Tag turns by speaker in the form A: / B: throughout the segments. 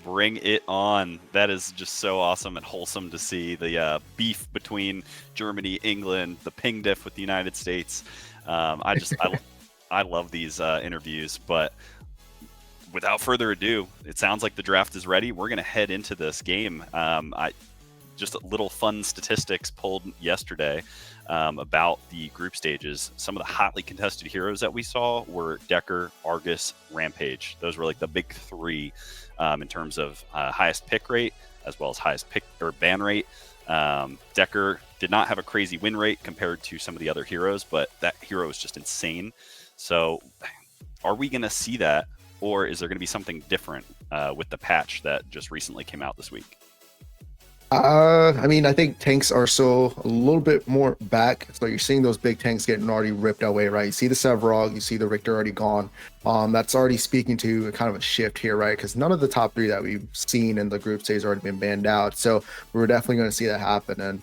A: Bring it on. That is just so awesome and wholesome to see the beef between Germany, England, the ping diff with the United States. I love these interviews, but without further ado, it sounds like the draft is ready. We're going to head into this game. Just a little fun statistics pulled yesterday about the group stages. Some of the hotly contested heroes that we saw were Decker, Argus, Rampage. Those were like the big three in terms of highest pick rate as well as highest pick or ban rate. Decker did not have a crazy win rate compared to some of the other heroes, but that hero is just insane. So are we going to see that, or is there going to be something different with the patch that just recently came out this week?
B: I mean, I think tanks are still a little bit more back. So you're seeing those big tanks getting already ripped away, right? You see the Sevarog, you see the Richter already gone. That's already speaking to a kind of a shift here, right? Because none of the top three that we've seen in the group stage already been banned out. So we're definitely going to see that happen. And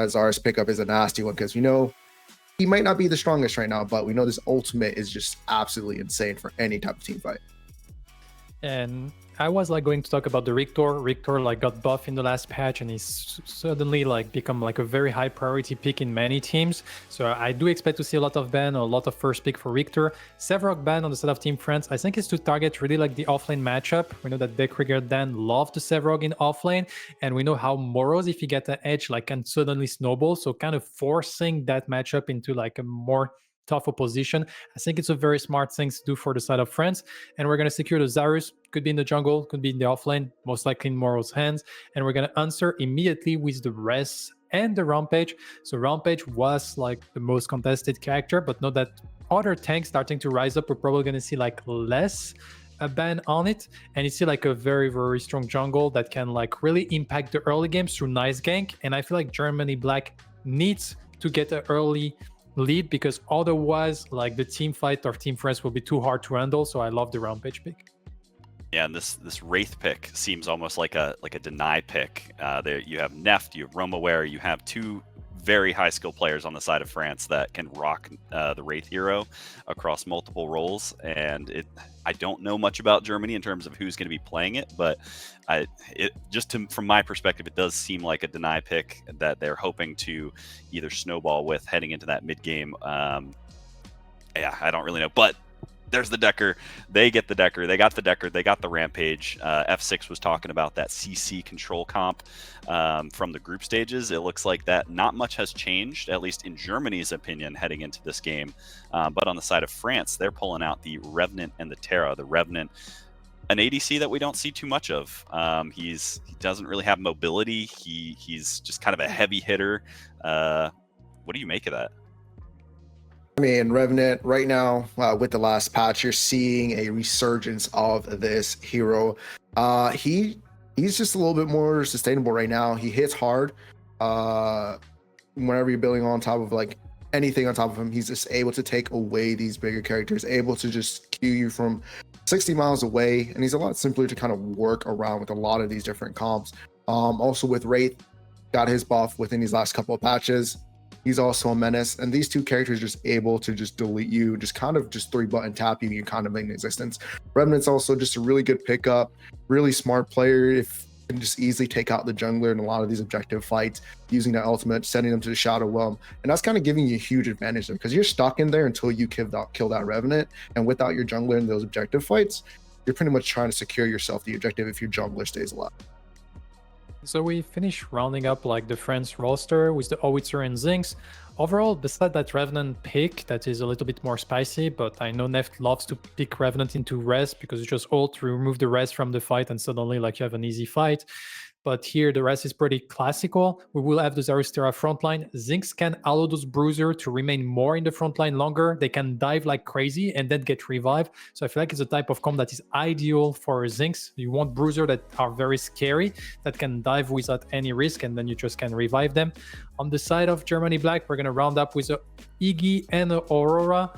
B: Zar's pickup is a nasty one because, he might not be the strongest right now, but we know this ultimate is just absolutely insane for any type of team fight.
C: And I was going to talk about the Richter. Richter got buff in the last patch, and he's suddenly become a very high priority pick in many teams. So I do expect to see a lot of ban, a lot of first pick for Richter. Sevarog ban on the side of Team France, I think, is to target really the offlane matchup. We know that Beckrigger Dan love the Sevarog in offlane, and we know how Moros, if you get the edge, can suddenly snowball. So kind of forcing that matchup into a more tough opposition. I think it's a very smart thing to do for the side of France. And we're going to secure the Zarus. Could be in the jungle, could be in the offlane, most likely in Moro's hands. And we're going to answer immediately with the Res and the Rampage. So Rampage was the most contested character, but know that other tanks starting to rise up, we're probably going to see less a ban on it. And you see a very, very strong jungle that can really impact the early games through nice gank. And I feel like Germany Black needs to get an early lead, because otherwise the team fight or Team France will be too hard to handle. So I love the Rampage pick.
A: Yeah, and this Wraith pick seems almost like a deny pick. There you have Neft, you have Romaware, you have two very high skill players on the side of France that can rock the Wraith hero across multiple roles. And I don't know much about Germany in terms of who's going to be playing it, but from my perspective, it does seem like a deny pick that they're hoping to either snowball with heading into that mid game. Yeah, I don't really know, but there's the Decker. They get the Decker. They got the Decker. They got the Rampage. F6 was talking about that CC control comp from the group stages. It looks like that not much has changed, at least in Germany's opinion, heading into this game. But on the side of France, they're pulling out the Revenant and the Terra. The Revenant, an ADC that we don't see too much of. He doesn't really have mobility. He's just kind of a heavy hitter. What do you make of that?
B: I mean, Revenant right now, with the last patch, you're seeing a resurgence of this hero. He's just a little bit more sustainable right now. He hits hard. Whenever you're building on top of anything on top of him, he's just able to take away these bigger characters, able to just Q you from 60 miles away, and he's a lot simpler to kind of work around with a lot of these different comps. Also with Wraith, got his buff within these last couple of patches. He's also a menace, and these two characters just able to just delete you, just kind of just 3-button tap you, you're kind of in existence. Revenant's also just a really good pickup, really smart player. If you can just easily take out the jungler in a lot of these objective fights, using that ultimate, sending them to the Shadow Realm, and that's kind of giving you a huge advantage there, because you're stuck in there until you kill that Revenant, and without your jungler in those objective fights, you're pretty much trying to secure yourself the objective if your jungler stays alive.
C: So we finish rounding up the France roster with the Howitzer and Zinx. Overall, besides that Revenant pick that is a little bit more spicy, but I know Neft loves to pick Revenant into res because it's just ult to remove the res from the fight and suddenly you have an easy fight. But here the rest is pretty classical. We will have the Zarus Terra frontline. Zinx can allow those Bruiser to remain more in the frontline longer. They can dive like crazy and then get revived. So I feel like it's a type of comp that is ideal for Zinx. You want Bruiser that are very scary, that can dive without any risk, and then you just can revive them. On the side of Germany Black, we're going to round up with a Iggy and a Aurora.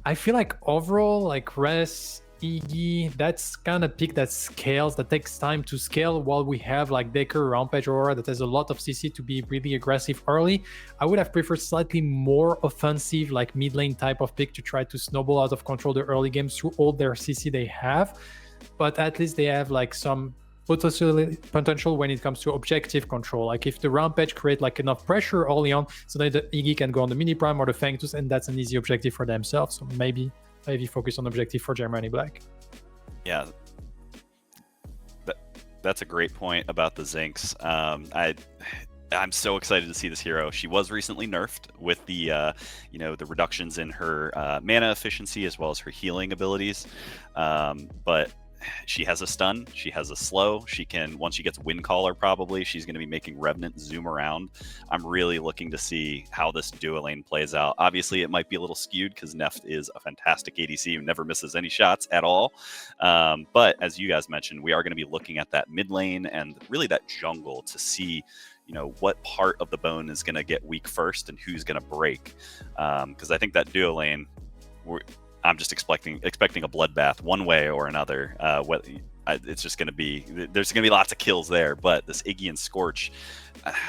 C: I feel like overall, Res, Iggy, that's kind of pick that scales, that takes time to scale, while we have Decker, Rampage, Aurora that has a lot of CC to be really aggressive early. I would have preferred slightly more offensive, mid lane type of pick to try to snowball out of control the early games through all their CC they have. but at least they have like some potential when it comes to objective control. Like if the Rampage create like enough pressure early on, so that the Iggy can go on the Mini Prime or the Fangtus, and that's an easy objective for themselves. So maybe focus on objective for Germany Black.
A: Yeah, that's a great point about the Zinks. I'm so excited to see this hero. She was recently nerfed with the the reductions in her mana efficiency as well as her healing abilities, but she has a stun, she has a slow, she can, once she gets Wind Caller, probably she's going to be making Revenant zoom around. I'm really looking to see how this duo lane plays out. Obviously it might be a little skewed because Neft is a fantastic ADC who never misses any shots at all, but as you guys mentioned, we are going to be looking at that mid lane and really that jungle to see what part of the bone is going to get weak first and who's going to break, because I think that duo lane, I'm just expecting a bloodbath one way or another. It's just going to be, there's going to be lots of kills there, but this Iggy and Scorch,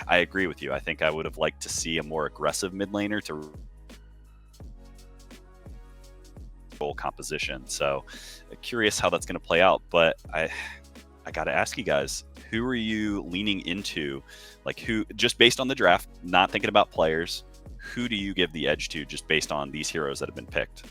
A: I agree with you. I think I would have liked to see a more aggressive mid laner to composition. So curious how that's going to play out, but I got to ask you guys, who are you leaning into? Like, who, just based on the draft, not thinking about players, who do you give the edge to just based on these heroes that have been picked?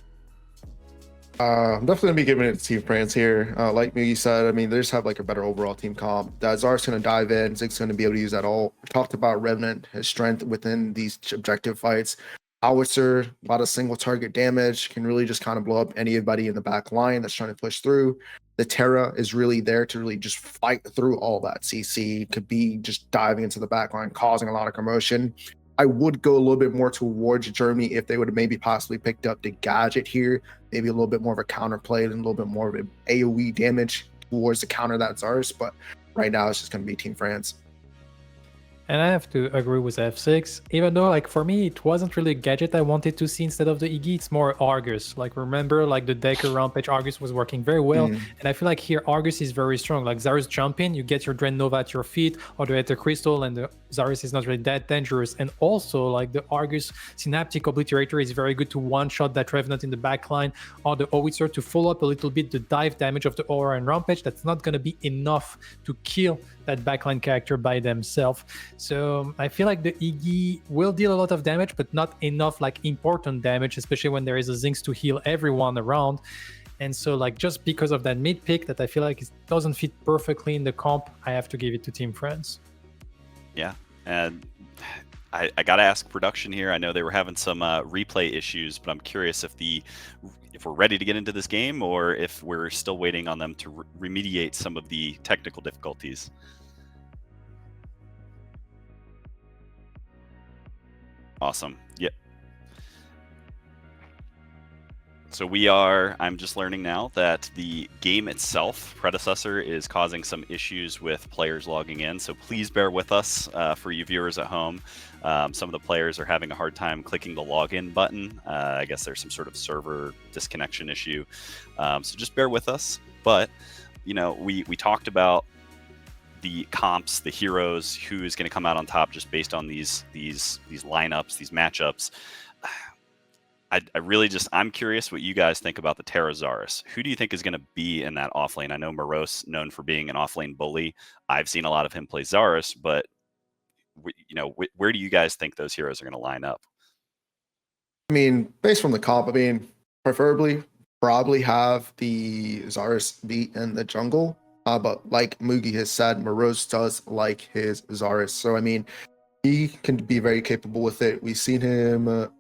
B: I'm definitely gonna be giving it to Team France here. Like Miggy said, I mean, they just have like a better overall team comp. That Zar's gonna dive in, Zig's gonna be able to use that all. We talked about Revenant, his strength within these objective fights. Howitzer, a lot of single target damage, can really just kind of blow up anybody in the back line that's trying to push through. The Terra is really there to really just fight through all that CC, could be just diving into the back line, causing a lot of commotion. I would go a little bit more towards Germany if they would have maybe possibly picked up the gadget here, maybe a little bit more of a counterplay and a little bit more of an AoE damage towards the counter that Zars, but right now it's just going to be Team France.
C: And I have to agree with F6, even though like for me it wasn't really a gadget I wanted to see instead of the Iggy, it's more Argus. Like remember like the Decker Rampage Argus was working very well, and I feel like here Argus is very strong. Like Zarus jump in, you get your Drain Nova at your feet, or the Ether Crystal, and the Zarus is not really that dangerous. And also like the Argus Synaptic Obliterator is very good to one-shot that Revenant in the backline, or the Howitzer to follow up a little bit the dive damage of the Aura and Rampage. That's not gonna be enough to kill that backline character by themselves. So I feel like the Iggy will deal a lot of damage, but not enough like important damage, especially when there is a Zinx to heal everyone around. And so like just because of that mid pick that I feel like it doesn't fit perfectly in the comp, I have to give it to Team France.
A: Yeah, and I got to ask production here. I know they were having some replay issues, but I'm curious if we're ready to get into this game or if we're still waiting on them to remediate some of the technical difficulties. Awesome. Yeah. So I'm just learning now that the game itself, Predecessor, is causing some issues with players logging in. So please bear with us for you viewers at home. Some of the players are having a hard time clicking the login button. I guess there's some sort of server disconnection issue. So just bear with us. But, we talked about the comps, the heroes, who is going to come out on top just based on these lineups, these matchups. I'm curious what you guys think about the Terra Zarus. Who do you think is going to be in that offlane? I know Morose, known for being an offlane bully. I've seen a lot of him play Zarus, but where do you guys think those heroes are going to line up?
B: I mean, based on the comp, preferably probably have the Zarus be in the jungle. But like Mugi has said, Morose does like his Zarus. So, he can be very capable with it. We've seen him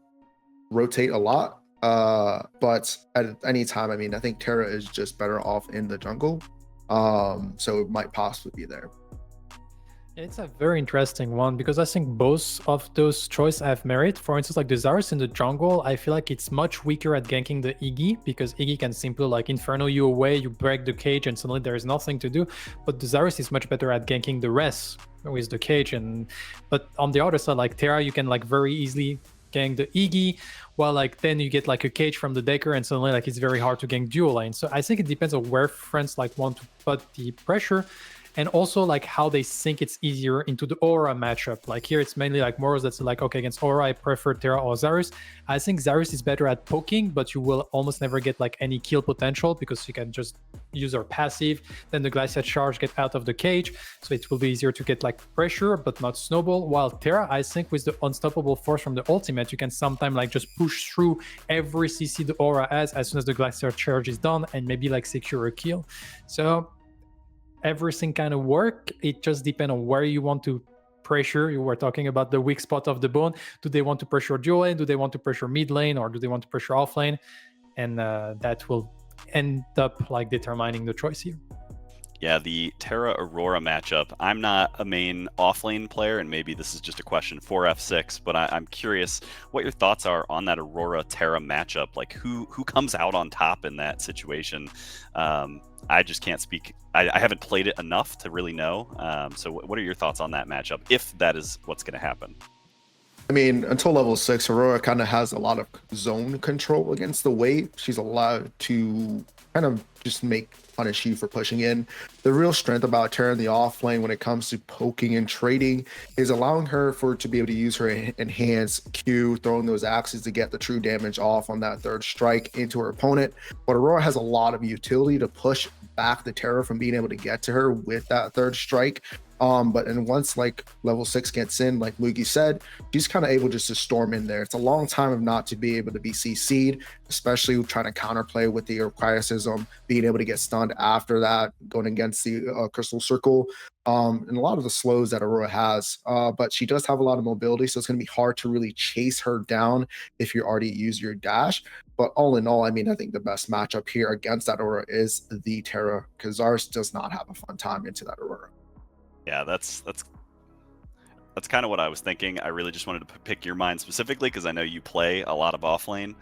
B: rotate a lot. But at any time, I think Terra is just better off in the jungle. So it might possibly be there.
C: It's a very interesting one because I think both of those choices have merit. For instance, like the Zarus in the jungle, I feel like it's much weaker at ganking the Iggy because Iggy can simply like Inferno you away, you break the cage and suddenly there is nothing to do. But the Zarus is much better at ganking the rest with the cage. But on the other side, like Terra, you can like very easily gank the Iggy, while like then you get like a cage from the Decker and suddenly like it's very hard to gank dual lane. So I think it depends on where friends like want to put the pressure. and also like how they think it's easier into the aura matchup. Like here it's mainly like Moros that's like, okay, against aura I prefer Terra or Zarus. I think Zarus is better at poking, but you will almost never get like any kill potential because you can just use her passive, then the Glacial Charge get out of the cage, so it will be easier to get like pressure but not snowball. While Terra, I think with the unstoppable force from the ultimate, you can sometimes like just push through every CC the aura has as soon as the Glacial Charge is done and maybe like secure a kill. So everything kind of work. It just depends on where you want to pressure. You were talking about the weak spot of the bone. Do they want to pressure dual lane? Do they want to pressure mid lane, or do they want to pressure off lane? And that will end up like determining the choice here.
A: Yeah, the Terra Aurora matchup. I'm not a main offlane player, and maybe this is just a question for F6, but I'm curious what your thoughts are on that Aurora Terra matchup. Like, who comes out on top in that situation? I just can't speak. I haven't played it enough to really know. So what are your thoughts on that matchup, if that is what's going to happen?
B: I mean, until level 6, Aurora kind of has a lot of zone control against the wave. She's allowed to kind of just punish you for pushing in. The real strength about Terra in the off lane when it comes to poking and trading is allowing her to be able to use her enhanced Q, throwing those axes to get the true damage off on that third strike into her opponent. But Aurora has a lot of utility to push back the Terra from being able to get to her with that third strike. But once like level 6 gets in, like Mugi said, she's kind of able just to storm in there. It's a long time of not to be able to be CC'd, especially trying to counterplay with the criticism, being able to get stunned after that, going against the crystal circle, and a lot of the slows that Aurora has. But she does have a lot of mobility, so it's going to be hard to really chase her down if you already use your dash. But all in all, I mean, I think the best matchup here against that Aurora is the Terra, because Zarus does not have a fun time into that Aurora.
A: Yeah, that's kind of what I was thinking. I really just wanted to pick your mind specifically because I know you play a lot of offlane.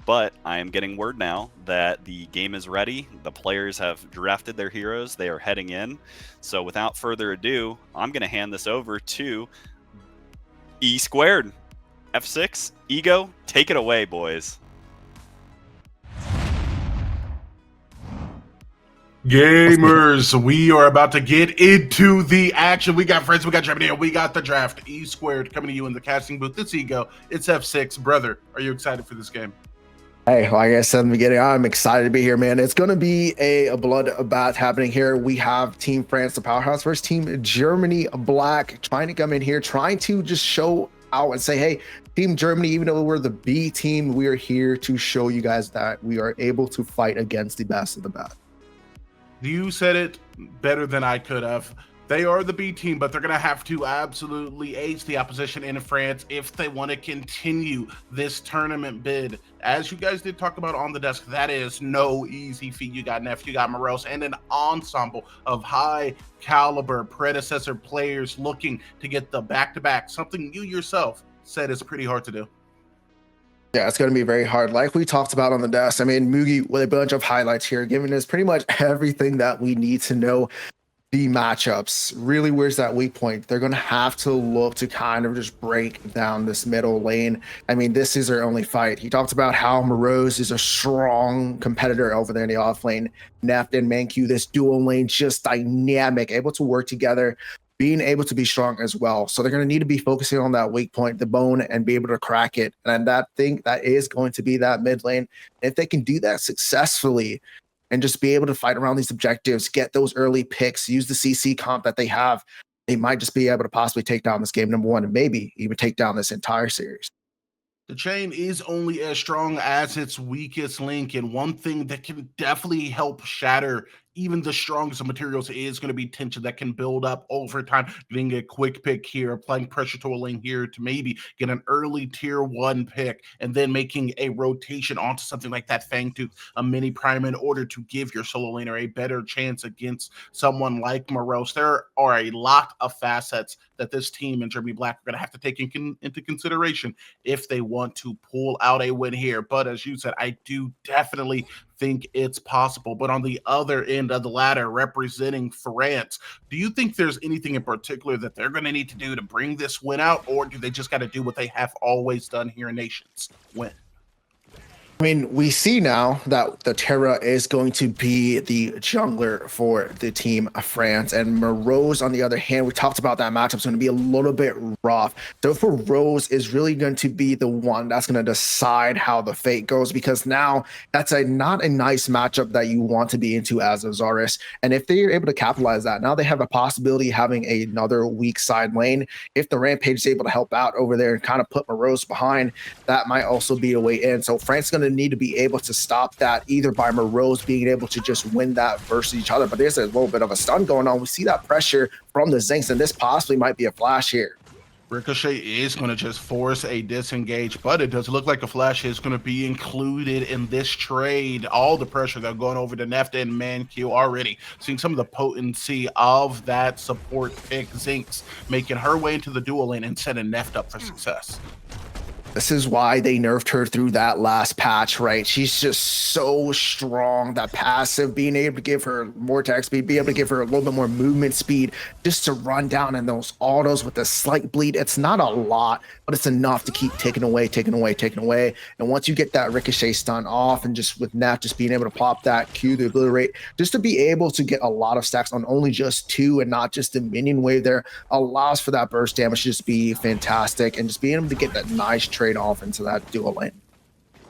A: But I am getting word now that the game is ready. The players have drafted their heroes. They are heading in. So without further ado, I'm going to hand this over to E squared. F6, Ego, take it away, boys.
D: Gamers, we are about to get into the action. We got friends, we got Germany, and we got the draft. E squared coming to you in the casting booth. It's Ego. It's F6. Brother, are you excited for this game?
B: Hey, like I said in the beginning, I'm excited to be here, man. It's going to be a bloodbath happening here. We have Team France, the powerhouse, versus Team Germany, Black, trying to come in here, trying to just show out and say, hey, Team Germany, even though we're the B team, we are here to show you guys that we are able to fight against the best of the best.
D: You said it better than I could have. They are the B team, but they're going to have to absolutely ace the opposition in France if they want to continue this tournament bid. As you guys did talk about on the desk, that is no easy feat. You got Neff, you got Moros, and an ensemble of high caliber predecessor players looking to get the back-to-back, something you yourself said is pretty hard to do.
B: Yeah, it's going to be very hard. Like we talked about on the desk, I mean, Mugi with a bunch of highlights here, giving us pretty much everything that we need to know. The matchups, really, where's that weak point? They're going to have to look to kind of just break down this middle lane. I mean, this is their only fight. He talked about how Morose is a strong competitor over there in the off lane. Neft and Manq, this dual lane, just dynamic, able to work together, being able to be strong as well. So they're going to need to be focusing on that weak point, the bone, and be able to crack it. And that is going to be that mid lane. If they can do that successfully and just be able to fight around these objectives, get those early picks, use the CC comp that they have, they might just be able to possibly take down this game, number one, and maybe even take down this entire series.
D: The chain is only as strong as its weakest link, and one thing that can definitely help shatter even the strongest of materials is going to be tension that can build up over time. Getting a quick pick here, applying pressure to a lane here to maybe get an early tier 1 pick, and then making a rotation onto something like that Fangtooth, a mini prime, in order to give your solo laner a better chance against someone like Morose. There are a lot of facets that this team in Germany Black are going to have to take into consideration if they want to pull out a win here. But as you said, I do definitely think it's possible. But on the other end of the ladder, representing France, do you think there's anything in particular that they're going to need to do to bring this win out, or do they just got to do what they have always done here in Nations? Win?
B: I mean, we see now that the Terra is going to be the jungler for the team of France, and Morose, on the other hand, we talked about that matchup, is going to be a little bit rough. So for Rose is really going to be the one that's going to decide how the fate goes, because now that's not a nice matchup that you want to be into as a Zarus. And if they're able to capitalize that, now they have a possibility of having another weak side lane. If the Rampage is able to help out over there and kind of put Morose behind, that might also be a way in. So France is going to need to be able to stop that, either by Morose being able to just win that versus each other. But there's a little bit of a stun going on. We see that pressure from the Zinks, and this possibly might be a flash here.
D: Ricochet is going to just force a disengage, but it does look like a flash is going to be included in this trade. All the pressure that's going over to Neft and ManQ already. Seeing some of the potency of that support pick. Zinks making her way into the dual lane and setting Neft up for success.
B: This is why they nerfed her through that last patch, right? She's just so strong. That passive, being able to give her more attack speed, be able to give her a little bit more movement speed, just to run down in those autos with a slight bleed. It's not a lot, but it's enough to keep taking away. And once you get that Ricochet stun off, and just with Nat just being able to pop that Q, the ability rate, just to be able to get a lot of stacks on only just 2 and not just the minion wave there, allows for that burst damage to just be fantastic, and just being able to get that nice trade off into that dual lane.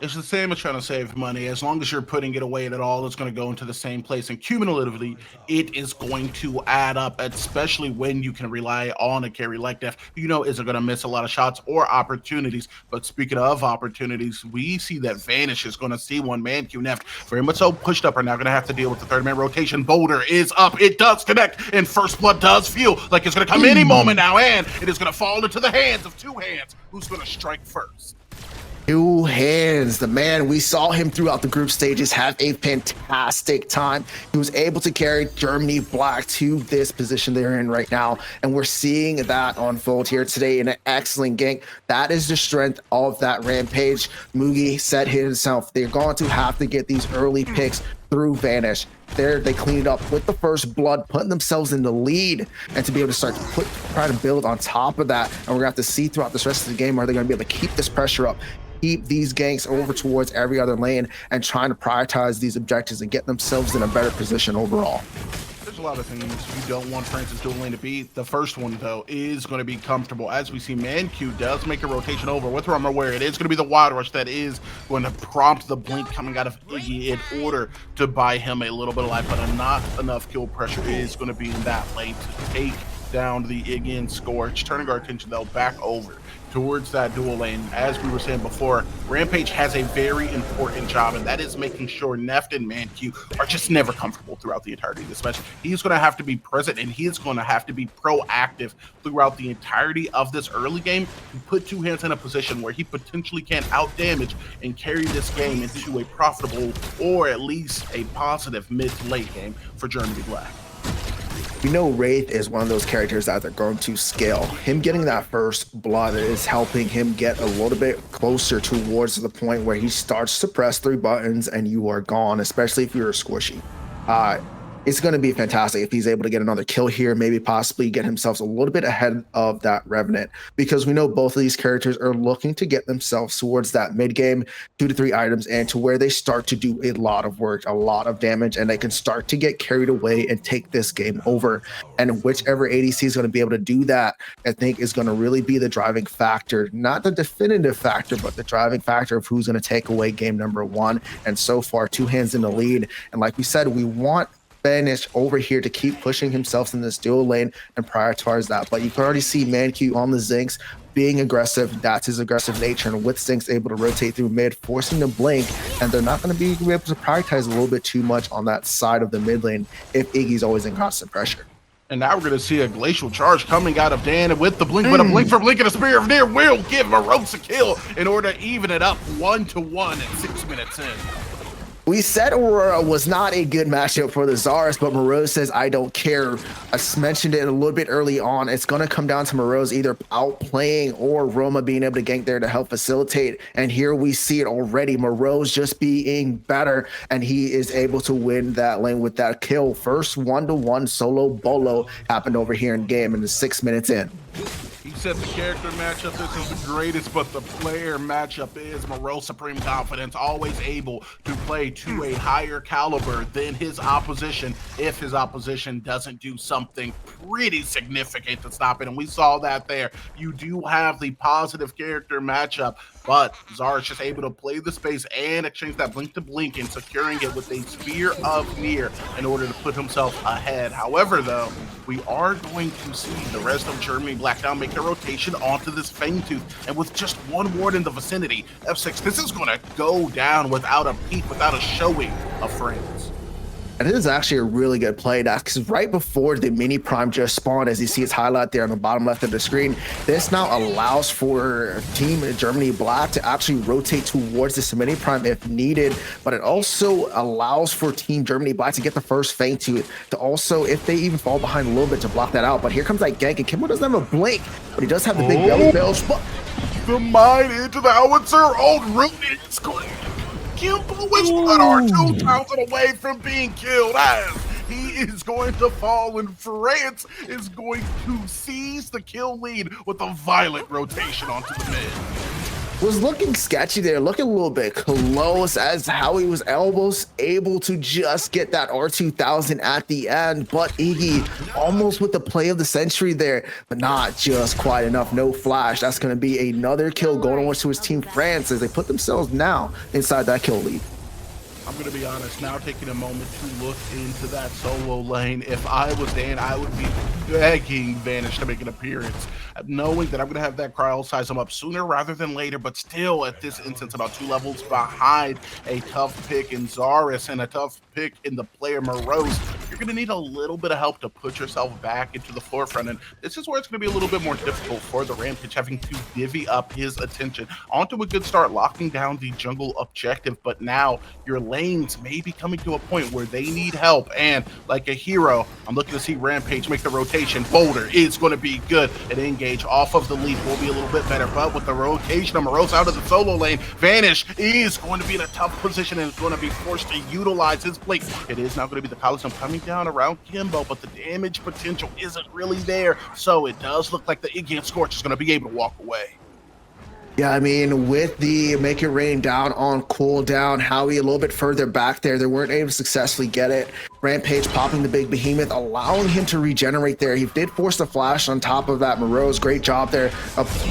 D: It's the same as trying to save money. As long as you're putting it away at all, it's going to go into the same place. And cumulatively, it is going to add up, especially when you can rely on a carry like Neft. You know, isn't going to miss a lot of shots or opportunities. But speaking of opportunities, we see that Vanish is going to see one man. Neft very much so pushed up, are now going to have to deal with the third-man rotation. Boulder is up. It does connect. And First Blood does feel like it's going to come any moment now. And it is going to fall into the hands of two hands. Who's going to strike first?
B: Two hands. The man, we saw him throughout the group stages have a fantastic time. He was able to carry Germany Black to this position they're in right now, and we're seeing that unfold here today in an excellent gank. That is the strength of that Rampage. Mugi said himself, they're going to have to get these early picks through Vanish. There, they cleaned it up with the first blood, putting themselves in the lead, and to be able to start to try to build on top of that. And we're gonna have to see throughout this rest of the game, are they gonna be able to keep this pressure up, keep these ganks over towards every other lane, and trying to prioritize these objectives and get themselves in a better position overall.
D: There's a lot of things you don't want France's dual lane to be. The first one, though, is going to be comfortable. As we see, ManQ does make a rotation over with Roma, where it is going to be the Wild Rush that is going to prompt the blink coming out of Iggy in order to buy him a little bit of life, but not enough kill pressure is going to be in that lane to take down the Iggy and Scorch. Turning our attention, though, back over towards that dual lane. As we were saying before, Rampage has a very important job, and that is making sure Neft and ManQ are just never comfortable throughout the entirety of this match. He's going to have to be present, and he's going to have to be proactive throughout the entirety of this early game to put two hands in a position where he potentially can out-damage and carry this game into a profitable or at least a positive mid to late game for Germany Black.
B: We know Wraith is one of those characters that are going to scale. Him getting that first blood is helping him get a little bit closer towards the point where he starts to press 3 buttons and you are gone, especially if you're squishy. It's going to be fantastic if he's able to get another kill here, maybe possibly get himself a little bit ahead of that Revenant, because we know both of these characters are looking to get themselves towards that mid game, 2 to 3 items, and to where they start to do a lot of work, a lot of damage, and they can start to get carried away and take this game over. And whichever ADC is going to be able to do that, I think is going to really be the driving factor, not the definitive factor, but the driving factor of who's going to take away game number 1. And so far, 2 hands in the lead. And like we said, we want Vanish over here to keep pushing himself in this dual lane and prioritize that. But you can already see ManQ on the Zinks being aggressive. That's his aggressive nature, and with Zinks able to rotate through mid, forcing them blink, and they're not going to be able to prioritize a little bit too much on that side of the mid lane if Iggy's always in constant pressure.
D: And now we're going to see a glacial charge coming out of Dan with the blink, but a blink for blink and a spear of near will give Morose a kill in order to even it up 1-1 at 6 minutes in.
B: We said Aurora was not a good matchup for the Zarus, but Morose says, I don't care. I mentioned it a little bit early on. It's going to come down to Morose either outplaying or Roma being able to gank there to help facilitate. And here we see it already. Morose just being better, and he is able to win that lane with that kill. First 1-to-1 solo bolo happened over here in game, and it's 6 minutes in.
D: He's said the character matchup isn't the greatest, but the player matchup is. Moreau Supreme Confidence, always able to play to a higher caliber than his opposition if his opposition doesn't do something pretty significant to stop it. And we saw that there. You do have the positive character matchup, but Zara is just able to play the space and exchange that blink to blink and securing it with a Sphere of Near in order to put himself ahead. However, though, we are going to see the rest of Germany Blackdown make a rotation onto this Fangtooth, and with just one ward in the vicinity, F6, this is going to go down without a peek, without a showing of France.
B: And it is actually a really good play, because right before the mini prime just spawned, as you see its highlight there on the bottom left of the screen, this now allows for Team Germany Black to actually rotate towards this mini prime if needed, but it also allows for Team Germany Black to get the first Fangtooth, to also, if they even fall behind a little bit, to block that out. But here comes that gank, and Kimbo doesn't have a blink, but he does have the big belly belch.
D: The mine into the howitzer, old Rooney is going. Kimbo is 2,000 away from being killed as he is going to fall, and France is going to seize the kill lead with a violent rotation onto the mid.
B: Was looking sketchy there, looking a little bit close, as Howie was almost able to just get that R2000 at the end, but Iggy almost with the play of the century there, but not just quite enough. No flash. That's going to be another kill going over to his team France as they put themselves now inside that kill lead.
D: I'm going to be honest, now taking a moment to look into that solo lane. If I was Dan, I would be begging Vanish to make an appearance, knowing that I'm going to have that cryo size him up sooner rather than later, but still at this instance about 2 levels behind a tough pick in Zaris and a tough pick in the player Morose. You're going to need a little bit of help to put yourself back into the forefront, and this is where it's going to be a little bit more difficult for the Rampage, having to divvy up his attention onto a good start, locking down the jungle objective, but now your lanes may be coming to a point where they need help, and like a hero, I'm looking to see Rampage make the rotation. Boulder is going to be good, and engage off of the leaf will be a little bit better, but with the rotation of Morose out of the solo lane, Vanish is going to be in a tough position and is going to be forced to utilize his blink. It is now going to be the Coliseum coming down around Kimbo, but the damage potential isn't really there, so it does look like the Iggy and Scorch is going to be able to walk away.
B: Yeah, I mean, with the Make It Rain down on cooldown, Howie a little bit further back there, they weren't able to successfully get it. Rampage popping the big behemoth, allowing him to regenerate there. He did force the flash on top of that. Morose, great job there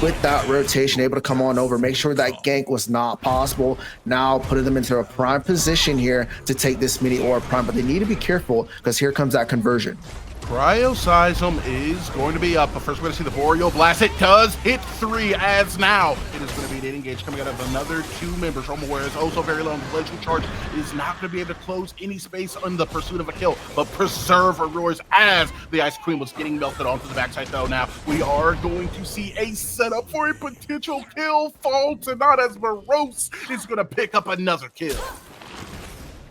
B: with that rotation, able to come on over, make sure that gank was not possible. Now putting them into a prime position here to take this mini or prime, but they need to be careful because here comes that conversion.
D: Cryoseism is going to be up, but first we're going to see the Boreal Blast. It does hit 3 as now. It is going to be an engage coming out of another 2 members. Romaware is also very low, and the Legend Charge is not going to be able to close any space on the pursuit of a kill, but preserve Aurors as the Ice Queen was getting melted onto the backside, though. Now we are going to see a setup for a potential kill. Fall to not as Morose is going to pick up another kill.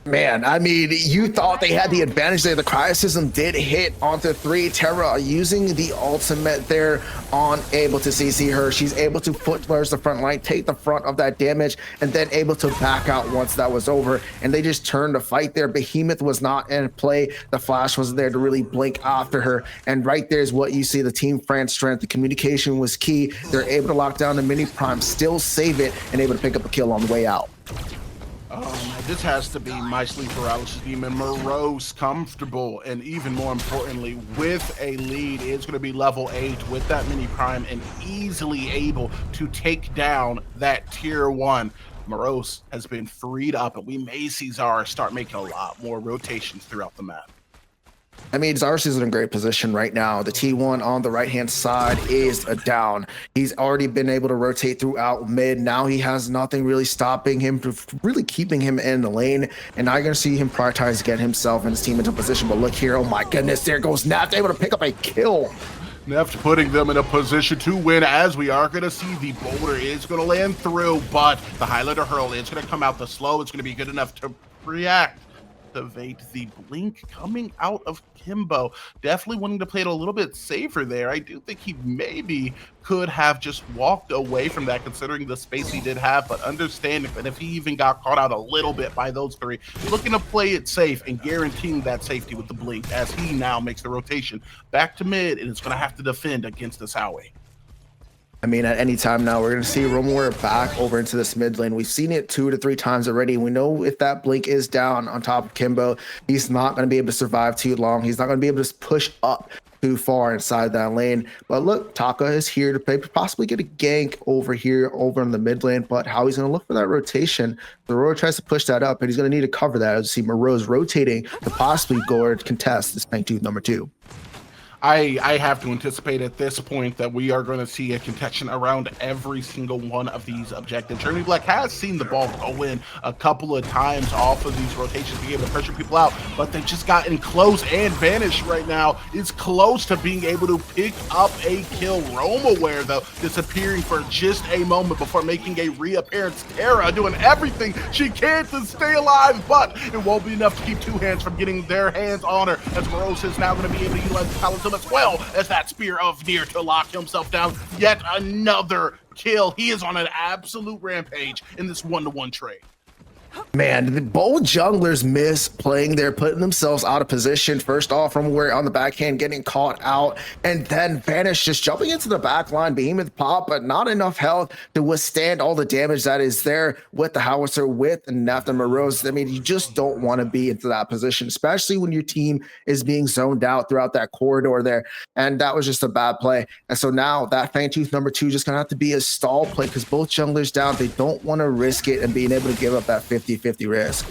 B: Man, I mean, you thought they had the advantage there. The cryocism did hit onto 3. Terra using the ultimate there, unable to CC her. She's able to foot towards the front line, take the front of that damage, and then able to back out once that was over. And they just turned to fight there. Behemoth was not in play. The flash wasn't there to really blink after her. And right there is what you see, the Team France strength. The communication was key. They're able to lock down the mini prime, still save it, and able to pick up a kill on the way out.
D: This has to be my sleep paralysis demon. Morose comfortable, and even more importantly, with a lead, it's going to be level 8 with that mini prime and easily able to take down that tier 1. Morose has been freed up, and we may see Zara start making a lot more rotations throughout the map.
B: I mean, Zaris is in a great position right now. The T1 on the right-hand side is a down. He's already been able to rotate throughout mid. Now he has nothing really stopping him, really keeping him in the lane. And now you're going to see him prioritize to get himself and his team into position. But look here, oh my goodness, there goes Naft, able to pick up a kill.
D: Neft putting them in a position to win, as we are going to see the boulder is going to land through, but the highlighter hurl is going to come out the slow. It's going to be good enough to react. Evade the blink coming out of Kimbo. Definitely wanting to play it a little bit safer there. I do think he maybe could have just walked away from that, considering the space he did have, but understand if he even got caught out a little bit by those 3, looking to play it safe and guaranteeing that safety with the blink as he now makes the rotation back to mid, and it's going to have to defend against this Howie.
B: I mean, at any time now, we're going to see Romeware back over into this mid lane. We've seen it 2 to 3 times already. We know if that blink is down on top of Kimbo, he's not going to be able to survive too long. He's not going to be able to push up too far inside that lane. But look, Taka is here to play, possibly get a gank over here, over in the mid lane. But how he's going to look for that rotation, Aurora tries to push that up, and he's going to need to cover that. As you see Moreau's rotating to possibly go or contest this Fangtooth number 2.
D: I have to anticipate at this point that we are going to see a contention around every single one of these objectives. Journey Black has seen the ball go in a couple of times off of these rotations, being able to pressure people out, but they've just gotten close, and Vanish right now is close to being able to pick up a kill. Romeware, though, disappearing for just a moment before making a reappearance. Terra doing everything she can to stay alive, but it won't be enough to keep two hands from getting their hands on her, as Morose is now going to be able to utilize the Paladin as well as that Spear of Near to lock himself down. Yet another kill. He is on an absolute rampage in this 1-to-1 trade.
B: Man, both junglers miss playing there, putting themselves out of position. First off, from where on the backhand, getting caught out, and then Vanish just jumping into the back line, Behemoth pop, but not enough health to withstand all the damage that is there with the howitzer, with Neft and Morose. I mean, you just don't want to be into that position, especially when your team is being zoned out throughout that corridor there. And that was just a bad play. And so now that Fangtooth number 2 just gonna have to be a stall play, because both junglers down, they don't want to risk it and being able to give up that 50-50 risk.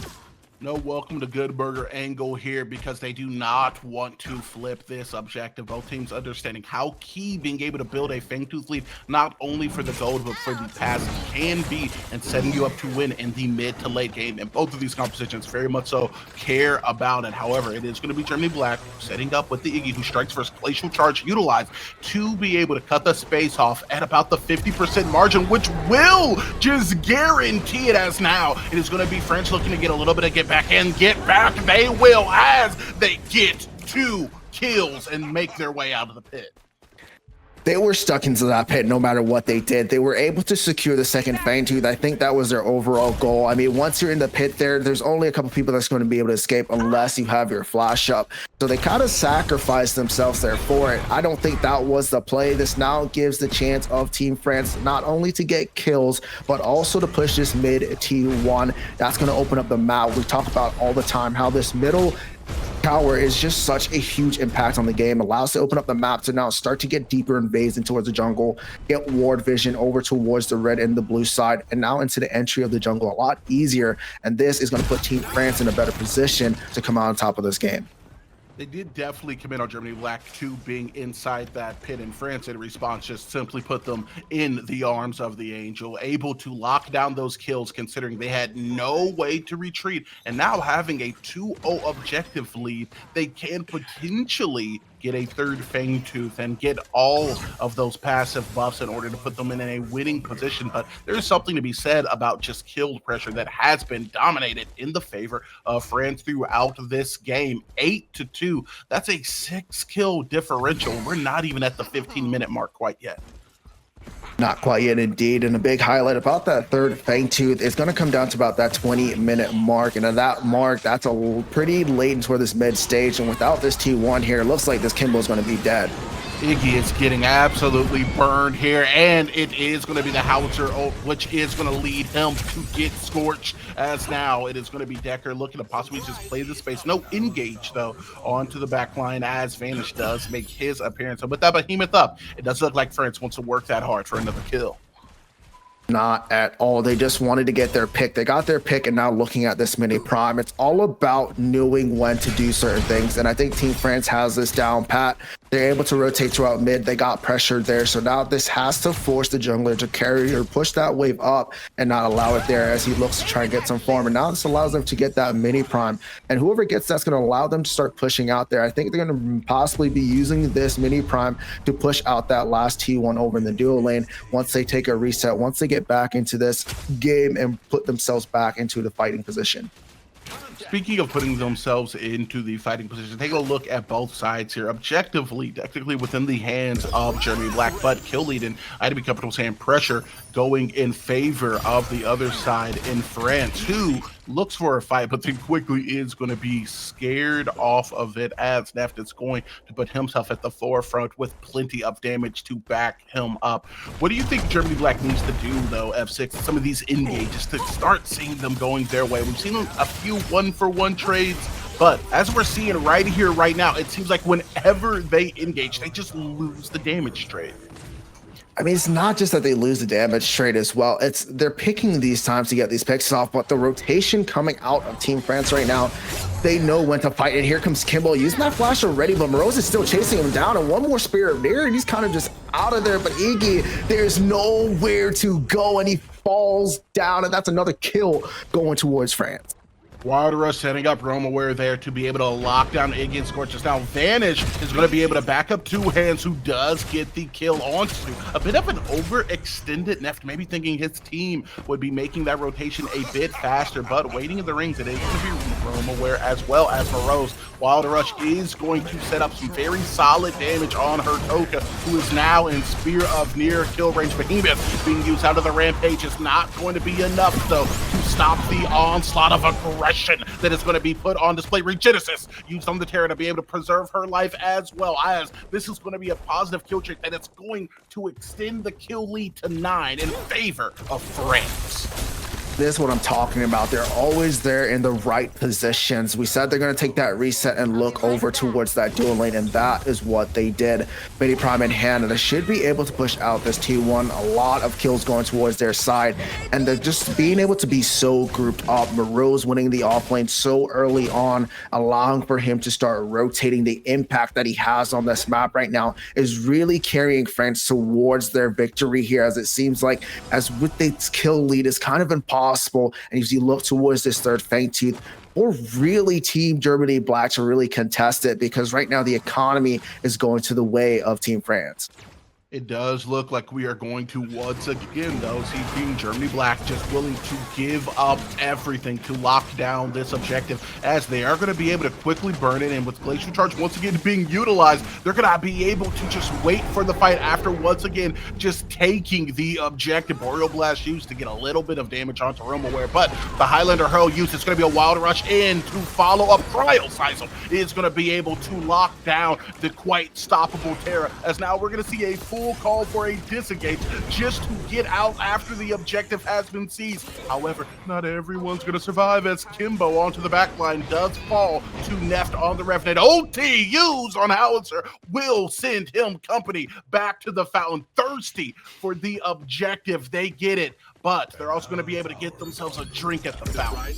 D: No welcome to Good Burger angle here, because they do not want to flip this objective. Both teams understanding how key being able to build a Fangtooth lead, not only for the gold, but for the pass can be, and setting you up to win in the mid to late game. And both of these compositions very much so care about it. However, it is going to be Germany Black setting up with the Iggy, who strikes first, glacial charge utilized to be able to cut the space off at about the 50% margin, which will just guarantee it, as now it is going to be French looking to get a little bit of get back, and get back they will, as they get 2 kills and make their way out of the pit.
B: They were stuck into that pit no matter what they did. They were able to secure the second Fangtooth. I think that was their overall goal. I mean, once you're in the pit there's only a couple people that's going to be able to escape unless you have your flash up. So they kind of sacrificed themselves there for it. I don't think that was the play. This now gives the chance of Team France not only to get kills, but also to push this mid T1. That's going to open up the map. We talk about all the time how this middle tower is just such a huge impact on the game. Allows to open up the map to now start to get deeper invasion towards the jungle, get ward vision over towards the red and the blue side, and now into the entry of the jungle a lot easier. And this is going to put Team France in a better position to come out on top of this game.
D: They did definitely commit on Germany Black 2 being inside that pit, and France in response just simply put them in the arms of the Angel, able to lock down those kills considering they had no way to retreat. And now having a 2-0 objective lead, they can potentially get a third Fangtooth and get all of those passive buffs in order to put them in a winning position. But there's something to be said about just kill pressure that has been dominated in the favor of France throughout this game. 8-2. That's a 6-kill differential. We're not even at the 15-minute mark quite yet.
B: Not quite yet, indeed. And a big highlight about that third Fangtooth is going to come down to about that 20-minute mark. And at that mark, that's a pretty late toward this mid stage. And without this T1 here, it looks like this Kimbo is going to be dead.
D: Iggy is getting absolutely burned here, and it is going to be the howitzer ult, which is going to lead him to get scorched, as now it is going to be Decker looking to possibly just play the space. No engage, though, onto the back line, as Vanish does make his appearance. And with that Behemoth up, it doesn't look like France wants to work that hard for another kill.
B: Not at all. They just wanted to get their pick. They got their pick, and now looking at this mini prime, it's all about knowing when to do certain things. And I think Team France has this down pat. They're able to rotate throughout mid. They got pressured there. So now this has to force the jungler to carry or push that wave up and not allow it there as he looks to try and get some farm. And now this allows them to get that mini prime. And whoever gets that's going to allow them to start pushing out there. I think they're going to possibly be using this mini prime to push out that last T1 over in the duo lane once they take a reset, once they get back into this game and put themselves back into the fighting position.
D: Speaking of putting themselves into the fighting position, take a look at both sides here. Objectively, technically within the hands of Germany Black, but kill lead and IDB Capital's hand pressure going in favor of the other side in France, who looks for a fight, but then quickly is going to be scared off of it as Neft is going to put himself at the forefront with plenty of damage to back him up. What do you think Germany Black needs to do, though, F6, some of these engages to start seeing them going their way? We've seen a few one-for-one trades, but as we're seeing right here, right now, it seems like whenever they engage, they just lose the damage trade.
B: I mean, it's not just that they lose the damage trade as well. It's they're picking these times to get these picks off, but the rotation coming out of Team France right now, they know when to fight. And here comes Kimbo using that flash already, but Morose is still chasing him down. And one more Spirit of Near, and he's kind of just out of there. But Iggy, there's nowhere to go, and he falls down, and that's another kill going towards France.
D: Wilder setting up Romaware there to be able to lock down Iggy and Scorches. Now Vanish is going to be able to back up Two Hands, who does get the kill onto a bit of an overextended Neft, maybe thinking his team would be making that rotation a bit faster, but waiting in the rings, it is going to be Romaware as well as Morose. Wilder Rush is going to set up some very solid damage on her Toka, who is now in Spear of Near kill range. Behemoth being used out of the Rampage is not going to be enough, though, to stop the onslaught of aggression that is going to be put on display. Regenesis used on the Terra to be able to preserve her life, as well as this is going to be a positive kill streak that it's going to extend the kill lead to 9 in favor of France.
B: This is what I'm talking about. They're always there in the right positions. We said they're going to take that reset and look over towards that dual lane, and that is what they did. Mini Prime in hand, and they should be able to push out this T1. A lot of kills going towards their side, and they're just being able to be so grouped up. Morose winning the off lane so early on, allowing for him to start rotating. The impact that he has on this map right now is really carrying France towards their victory here, as it seems like, as with the kill lead is kind of impossible. And as you look towards this third Fang Tooth, or really Team Germany Black to really contest it, because right now the economy is going to the way of Team France.
D: It does look like we are going to once again, though, see Team Germany Black just willing to give up everything to lock down this objective, as they are going to be able to quickly burn it. And with Glacial Charge once again being utilized, they're going to be able to just wait for the fight after once again just taking the objective. Boreal Blast used to get a little bit of damage onto Romaware, but the Highlander Hurl used, it's going to be a Wild Rush in to follow up. Cryo Sizzle is going to be able to lock down the quite stoppable Terra, as now we're going to see a full call for a disengage just to get out after the objective has been seized. However, not everyone's going to survive, as Kimbo onto the backline does fall to Neft on the Revenant. OT used on Howitzer will send him company back to the fountain. Thirsty for the objective, they get it, but they're also going to be able to get themselves a drink at the fountain.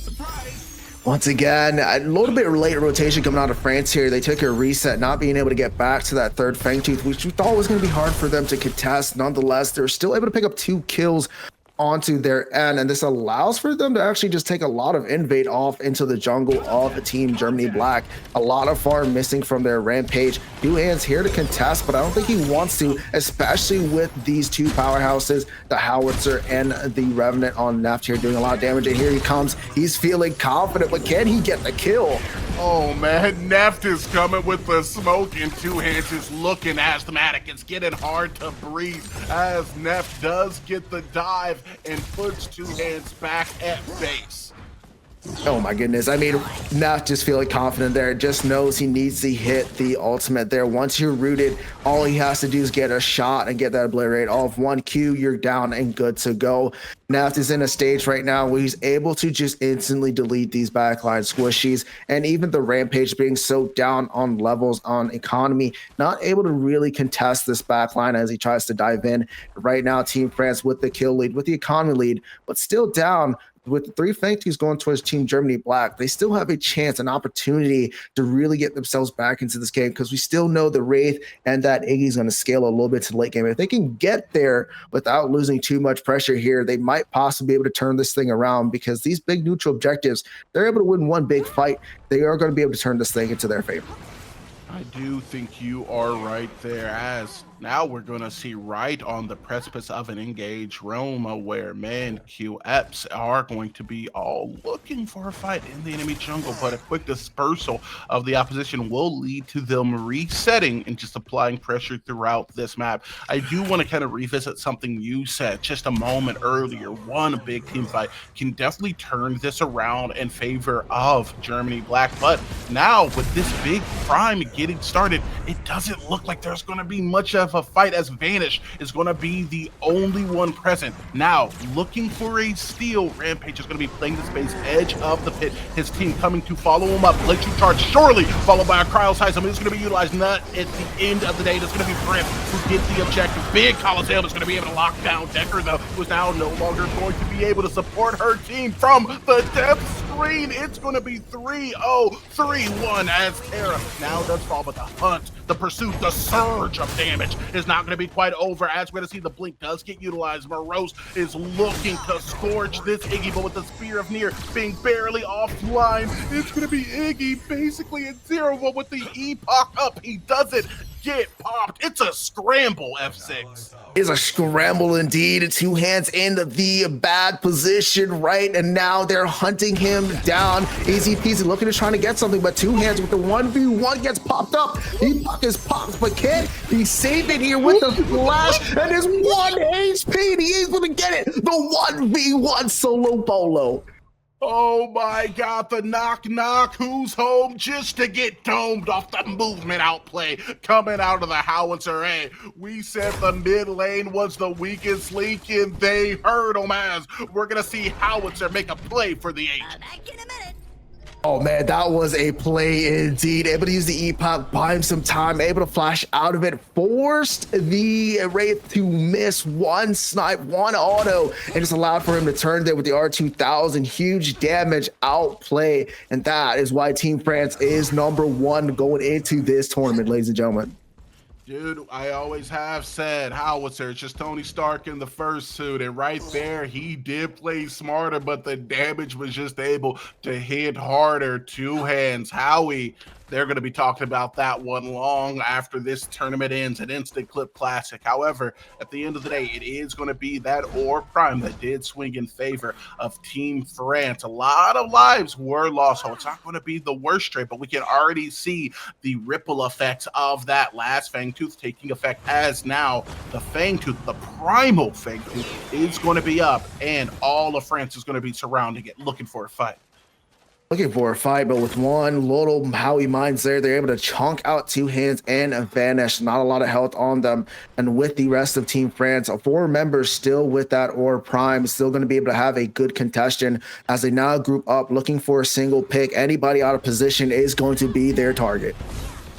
B: Once again, a little bit late rotation coming out of France here. They took a reset, not being able to get back to that third Fang Tooth, which we thought was going to be hard for them to contest. Nonetheless, they're still able to pick up 2 kills onto their end, and this allows for them to actually just take a lot of invade off into the jungle of the Team Germany Black. A lot of farm missing from their Rampage. Two Hands here to contest, but I don't think he wants to, especially with these 2 powerhouses, the Howitzer and the Revenant on Neft here doing a lot of damage. And here he comes. He's feeling confident, but can he get the kill?
D: Oh man, Neft is coming with the smoke, and Two Hands is looking asthmatic. It's getting hard to breathe as Neft does get the dive and puts Two Hands back at base.
B: Oh my goodness. I mean, not just feeling confident there, just knows he needs to hit the ultimate there. Once you're rooted, all he has to do is get a shot and get that obliterate. All of 1 Q, you're down and good to go. Naft is in a stage right now where he's able to just instantly delete these backline squishies, and even the Rampage being so down on levels on economy, not able to really contest this backline as he tries to dive in. Right now, Team France with the kill lead, with the economy lead, but still down. With the 3 Fang Tooths going towards Team Germany Black, they still have a chance, an opportunity to really get themselves back into this game, because we still know the Wraith and that Iggy is going to scale a little bit to the late game. If they can get there without losing too much pressure here, they might possibly be able to turn this thing around, because these big neutral objectives, they're able to win one big fight. They are going to be able to turn this thing into their favor.
D: I do think you are right there, as now we're going to see right on the precipice of an engaged Roma where QEps are going to be all looking for a fight in the enemy jungle, but a quick dispersal of the opposition will lead to them resetting and just applying pressure throughout this map. I do want to kind of revisit something you said just a moment earlier. One big team fight can definitely turn this around in favor of Germany Black, but now with this big prime getting started, it doesn't look like there's going to be much of a fight, as Vanish is going to be the only one present. Now, looking for a steal, Rampage is going to be playing the space edge of the pit. His team coming to follow him up. Electric charge, surely followed by a cryoseism. It's going to be utilized. Not at the end of the day. It's going to be Brim who gets the objective. Big Coliseum is going to be able to lock down Decker, though, who's now no longer going to be able to support her team from the depth screen. It's going to be 3-0, 3-1 as Terra now does fall, but the hunt, the pursuit, the surge of damage is not going to be quite over, as we're going to see the blink does get utilized. Morose is looking to scorch this Iggy, but with the Spear of Near being barely offline, it's going to be Iggy basically at 0, but with the Epoch up, he doesn't get popped. It's a scramble, F6.
B: Is a scramble indeed. Two hands in the bad position, right? And now they're hunting him down. Easy peasy, looking to trying to get something, but two hands with the 1v1 gets popped up. Epoch is popped, but can he save it here with the flash? And his 1 HP, and he is going to get it. The 1v1 solo polo.
D: Oh my God, the knock, who's home, just to get domed off the movement outplay coming out of the howitzer. Hey, we said the mid lane was the weakest link, and they heard him, as we're gonna see howitzer make a play for the 8.
E: Back in a minute.
B: Oh man, that was a play indeed. Able to use the Epoch, buy him some time, able to flash out of it, forced the Wraith to miss one snipe, one auto, and just allowed for him to turn there with the R2000. Huge damage outplay, and that is why Team France is #1 going into this tournament, ladies and gentlemen.
D: Dude, I always have said howitzer, it's just Tony Stark in the first suit, and right there he did play smarter, but the damage was just able to hit harder. Two hands, Howie, they're going to be talking about that one long after this tournament ends, an instant clip classic. However, at the end of the day, it is going to be that Or Prime that did swing in favor of Team France. A lot of lives were lost, so it's not going to be the worst trade, but we can already see the ripple effects of that last Fangtooth taking effect, as now the Fangtooth, the primal Fangtooth, is going to be up, and all of France is going to be surrounding it, looking for a fight.
B: Looking for a fight, but with one little Howie Mines there, they're able to chunk out two hands and vanish. Not a lot of health on them. And with the rest of Team France, 4 members still with that Or Prime, still going to be able to have a good contestation as they now group up looking for a single pick. Anybody out of position is going to be their target.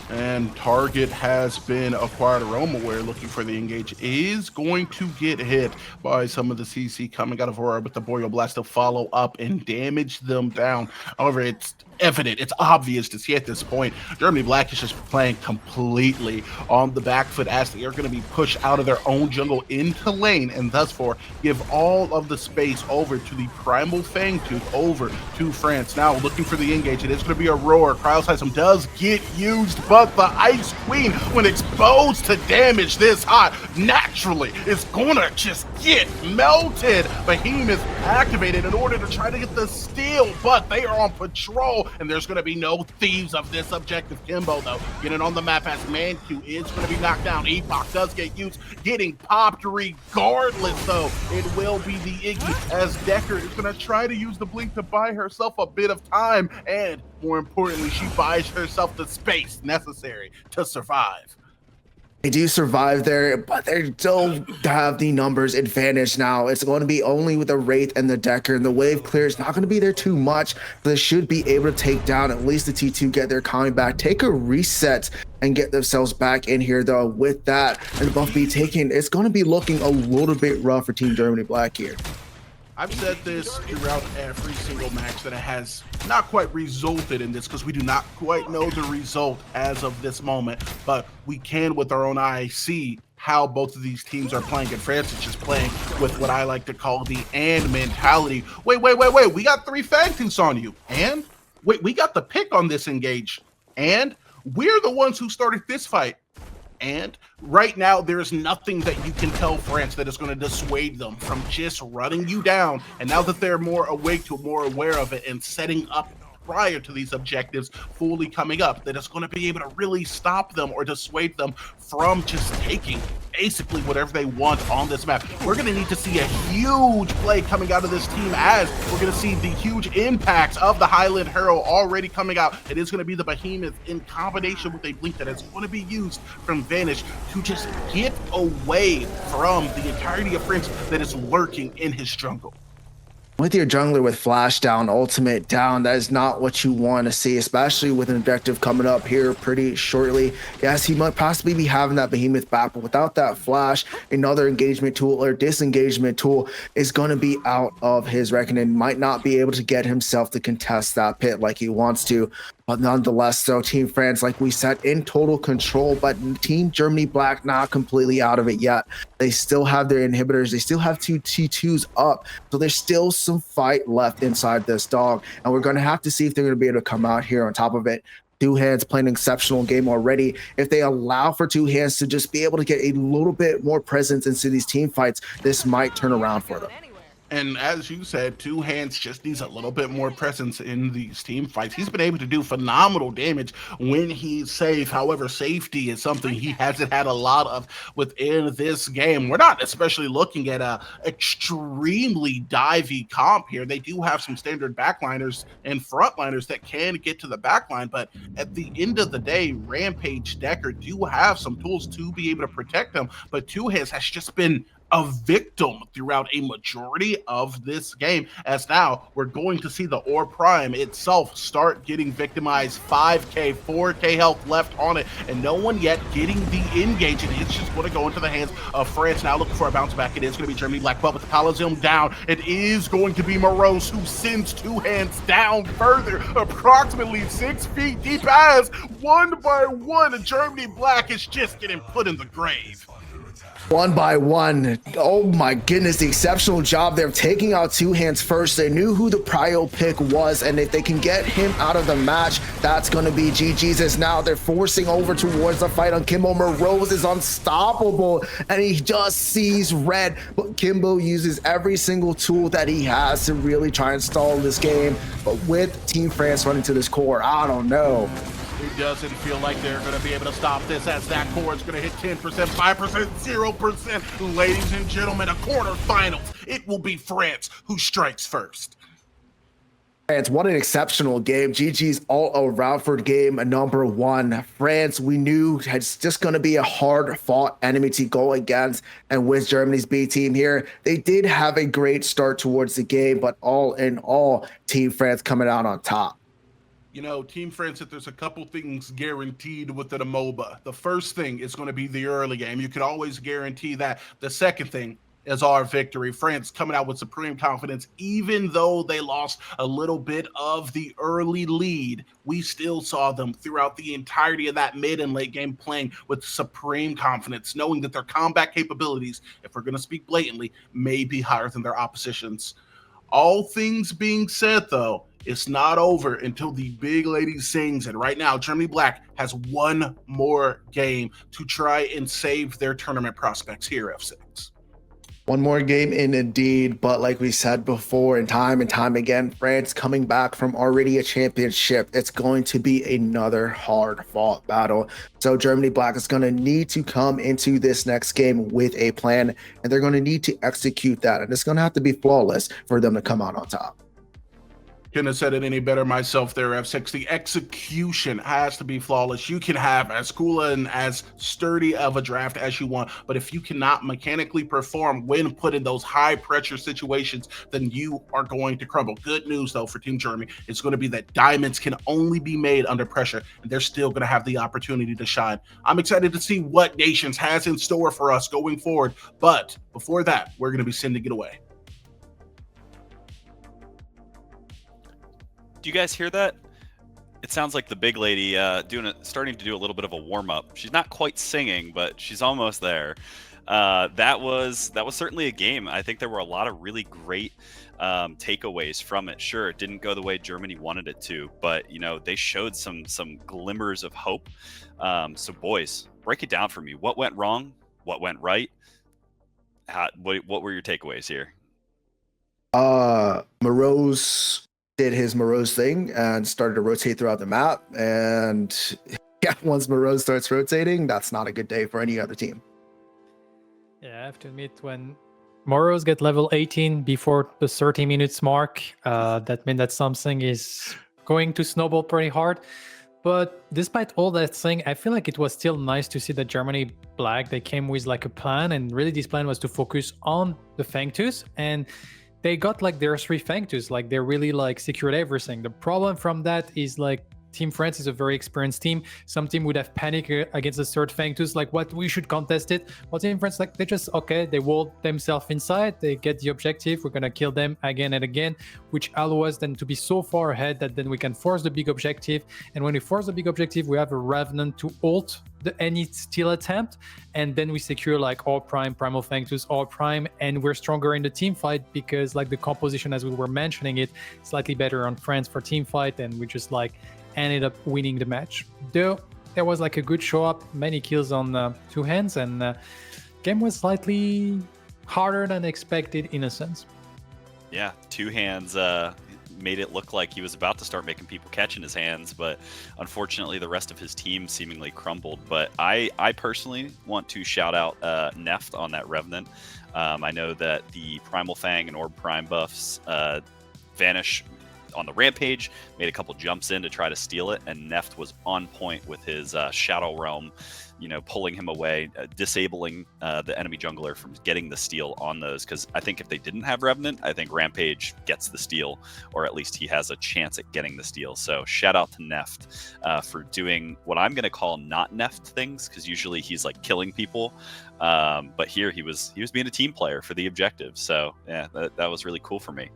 D: And target has been acquired. Aromaware looking for the engage is going to get hit by some of the CC coming out of Aurora, but the Boreal Blast to follow up and damage them down. However, it's evident, it's obvious to see at this point, Germany Black is just playing completely on the back foot, as they are going to be pushed out of their own jungle into lane, and thus for give all of the space over to the Primal Fangtooth, over to France. Now looking for the engage, it is going to be a roar. Cryoseism does get used, but the Ice Queen, when exposed to damage this hot, naturally is going to just get melted. Behemoth activated in order to try to get the steal, but they are on patrol, and there's going to be no thieves of this objective. Kimbo, though, getting on the map as Mancu is going to be knocked down. Epoch does get used, getting popped regardless, though. It will be the Iggy, as Decker is going to try to use the blink to buy herself a bit of time, and more importantly, she buys herself the space necessary to survive.
B: They do survive there, but they don't have the numbers advantage now. It's going to be only with the Wraith and the Decker, and the wave clear is not going to be there too much. They should be able to take down at least the T2, get their coming back, take a reset, and get themselves back in here, though. With that, and the buff be taken, it's going to be looking a little bit rough for Team Germany Black here.
D: I've said this throughout every single match that it has not quite resulted in this, because we do not quite know the result as of this moment, but we can with our own eye see how both of these teams are playing, and France is just playing with what I like to call the and mentality. Wait, we got 3 Fangtooths on you, and wait, we got the pick on this engage, and we're the ones who started this fight. And right now, there's nothing that you can tell France that is going to dissuade them from just running you down. And now that they're more awake to it, more aware of it, and setting up prior to these objectives fully coming up, that it's going to be able to really stop them or dissuade them from just taking basically whatever they want on this map. We're going to need to see a huge play coming out of this team, as we're going to see the huge impacts of the Highland Hero already coming out. It is going to be the Behemoth in combination with a Blink that is going to be used from Vanish to just get away from the entirety of France that is lurking in his jungle.
B: With your jungler with flash down, ultimate down, that is not what you want to see, especially with an objective coming up here pretty shortly. Yes, he might possibly be having that Behemoth back, but without that flash, another engagement tool or disengagement tool is going to be out of his reckoning. Might not be able to get himself to contest that pit like he wants to. But nonetheless, so Team France, like we said, in total control, but Team Germany Black not completely out of it yet. They still have their inhibitors. They still have 2 T2s up. So there's still some fight left inside this dog. And we're going to have to see if they're going to be able to come out here on top of it. Two Hands playing an exceptional game already. If they allow for Two Hands to just be able to get a little bit more presence into these team fights, this might turn around for them.
D: And as you said, Two Hands just needs a little bit more presence in these team fights. He's been able to do phenomenal damage when he's safe. However, safety is something he hasn't had a lot of within this game. We're not especially looking at a extremely divey comp here. They do have some standard backliners and frontliners that can get to the backline, but at the end of the day, Rampage, Decker do have some tools to be able to protect them, but Two Hands has just been a victim throughout a majority of this game, as now we're going to see the Ore Prime itself start getting victimized. 5k 4k health left on it, and no one yet getting the engage, and it's just going to go into the hands of France. Now looking for a bounce back. It is going to be Germany Black, but with the Palazium down, it is going to be Morose who sends Two Hands down further, approximately 6 feet deep, as one by one Germany Black is just getting put in the grave.
B: One by one. Oh my goodness, the exceptional job there of taking out Two Hands first. They knew who the prio pick was, and if they can get him out of the match, that's going to be GG's. As now they're forcing over towards the fight on Kimbo. Morose is unstoppable, and he just sees red, but Kimbo uses every single tool that he has to really try and stall this game. But with Team France running to this core, I don't know.
D: It doesn't feel like they're going to be able to stop this, as that core is going to hit 10%, 5%, 0%. Ladies and gentlemen, a quarterfinals. It will be France who strikes first.
B: France, what an exceptional game. GG's all around for game number 1. France, we knew it's just going to be a hard fought enemy to go against. And with Germany's B team here, they did have a great start towards the game, but all in all, Team France coming out on top.
D: You know, Team France, if there's a couple things guaranteed within a MOBA, the first thing is going to be the early game. You can always guarantee that. The second thing is our victory. France coming out with supreme confidence. Even though they lost a little bit of the early lead, we still saw them throughout the entirety of that mid and late game playing with supreme confidence, knowing that their combat capabilities, if we're going to speak blatantly, may be higher than their oppositions. All things being said, though, it's not over until the big lady sings. And right now, Germany Black has one more game to try and save their tournament prospects here, F6.
B: One more game in indeed, but like we said before and time again, France coming back from already a championship. It's going to be another hard-fought battle. So Germany Black is going to need to come into this next game with a plan, and they're going to need to execute that. And it's going to have to be flawless for them to come out on top.
D: Couldn't have said it any better myself there, F6. The execution has to be flawless. You can have as cool and as sturdy of a draft as you want, but if you cannot mechanically perform when put in those high pressure situations, then you are going to crumble. Good news, though, for Team Germany, it's going to be that diamonds can only be made under pressure, and they're still going to have the opportunity to shine. I'm excited to see what Nations has in store for us going forward, but before that, we're going to be sending it away.
A: Do you guys hear that? it sounds like the big lady starting to do a little bit of a warm up. She's not quite singing, but she's almost there. That was certainly a game. I think there were a lot of really great takeaways from it. Sure, it didn't go the way Germany wanted it to, but they showed some glimmers of hope. So boys, break it down for me. What went wrong? What went right? What were your takeaways here?
B: Morose did his Morose thing and started to rotate throughout the map. And yeah, once Morose starts rotating, that's not a good day for any other team.
C: Yeah, I have to admit, when Moros get level 18 before the 30 minutes mark, that means that something is going to snowball pretty hard. But despite all that thing, I feel like it was still nice to see that Germany Black, they came with like a plan, and really this plan was to focus on the Fangtus, and they got like their 3 Fangtus, like they really like secured everything. The problem from that is like Team France is a very experienced team. Some team would have panicked against the third Fangtus, like what, we should contest it. But Team France, like they just, okay, they walled themselves inside, they get the objective, we're gonna kill them again and again, which allows them to be so far ahead that then we can force the big objective. And when we force the big objective, we have a Revenant to ult any steal attempt, and then we secure like all prime, primal Fangtus, all prime, and we're stronger in the team fight because like the composition, as we were mentioning it, slightly better on France for team fight, and we just like ended up winning the match. Though there was like a good show up, many kills on 2 hands, and game was slightly harder than expected in a sense.
A: Yeah, 2 hands made it look like he was about to start making people catch in his hands, but unfortunately the rest of his team seemingly crumbled. But I personally want to shout out Neft on that Revenant. I know that the Primal Fang and Orb Prime buffs vanish on the Rampage, made a couple jumps in to try to steal it, and Neft was on point with his Shadow Realm, pulling him away, disabling the enemy jungler from getting the steal on those, because I think if they didn't have Revenant, I think Rampage gets the steal, or at least he has a chance at getting the steal. So shout out to Neft for doing what I'm going to call not Neft things, because usually he's like killing people, but here he was being a team player for the objective. So yeah, that was really cool for me.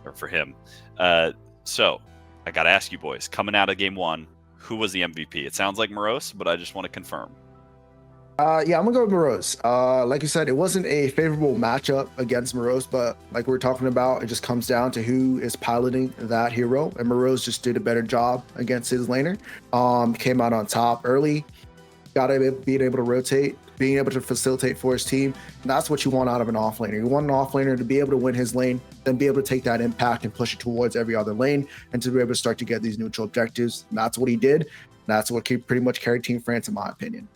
A: Or for him. So I got to ask you boys, coming out of game 1, who was the MVP? It sounds like Morose, but I just want to confirm.
B: Yeah, I'm gonna go with Morose. Like you said, it wasn't a favorable matchup against Morose, but like we're talking about, it just comes down to who is piloting that hero, and Morose just did a better job against his laner. Came out on top early, being able to rotate, being able to facilitate for his team. And that's what you want out of an offlaner. You want an offlaner to be able to win his lane, then be able to take that impact and push it towards every other lane, and to be able to start to get these neutral objectives. And that's what he did. That's what pretty much carried Team France, in my opinion.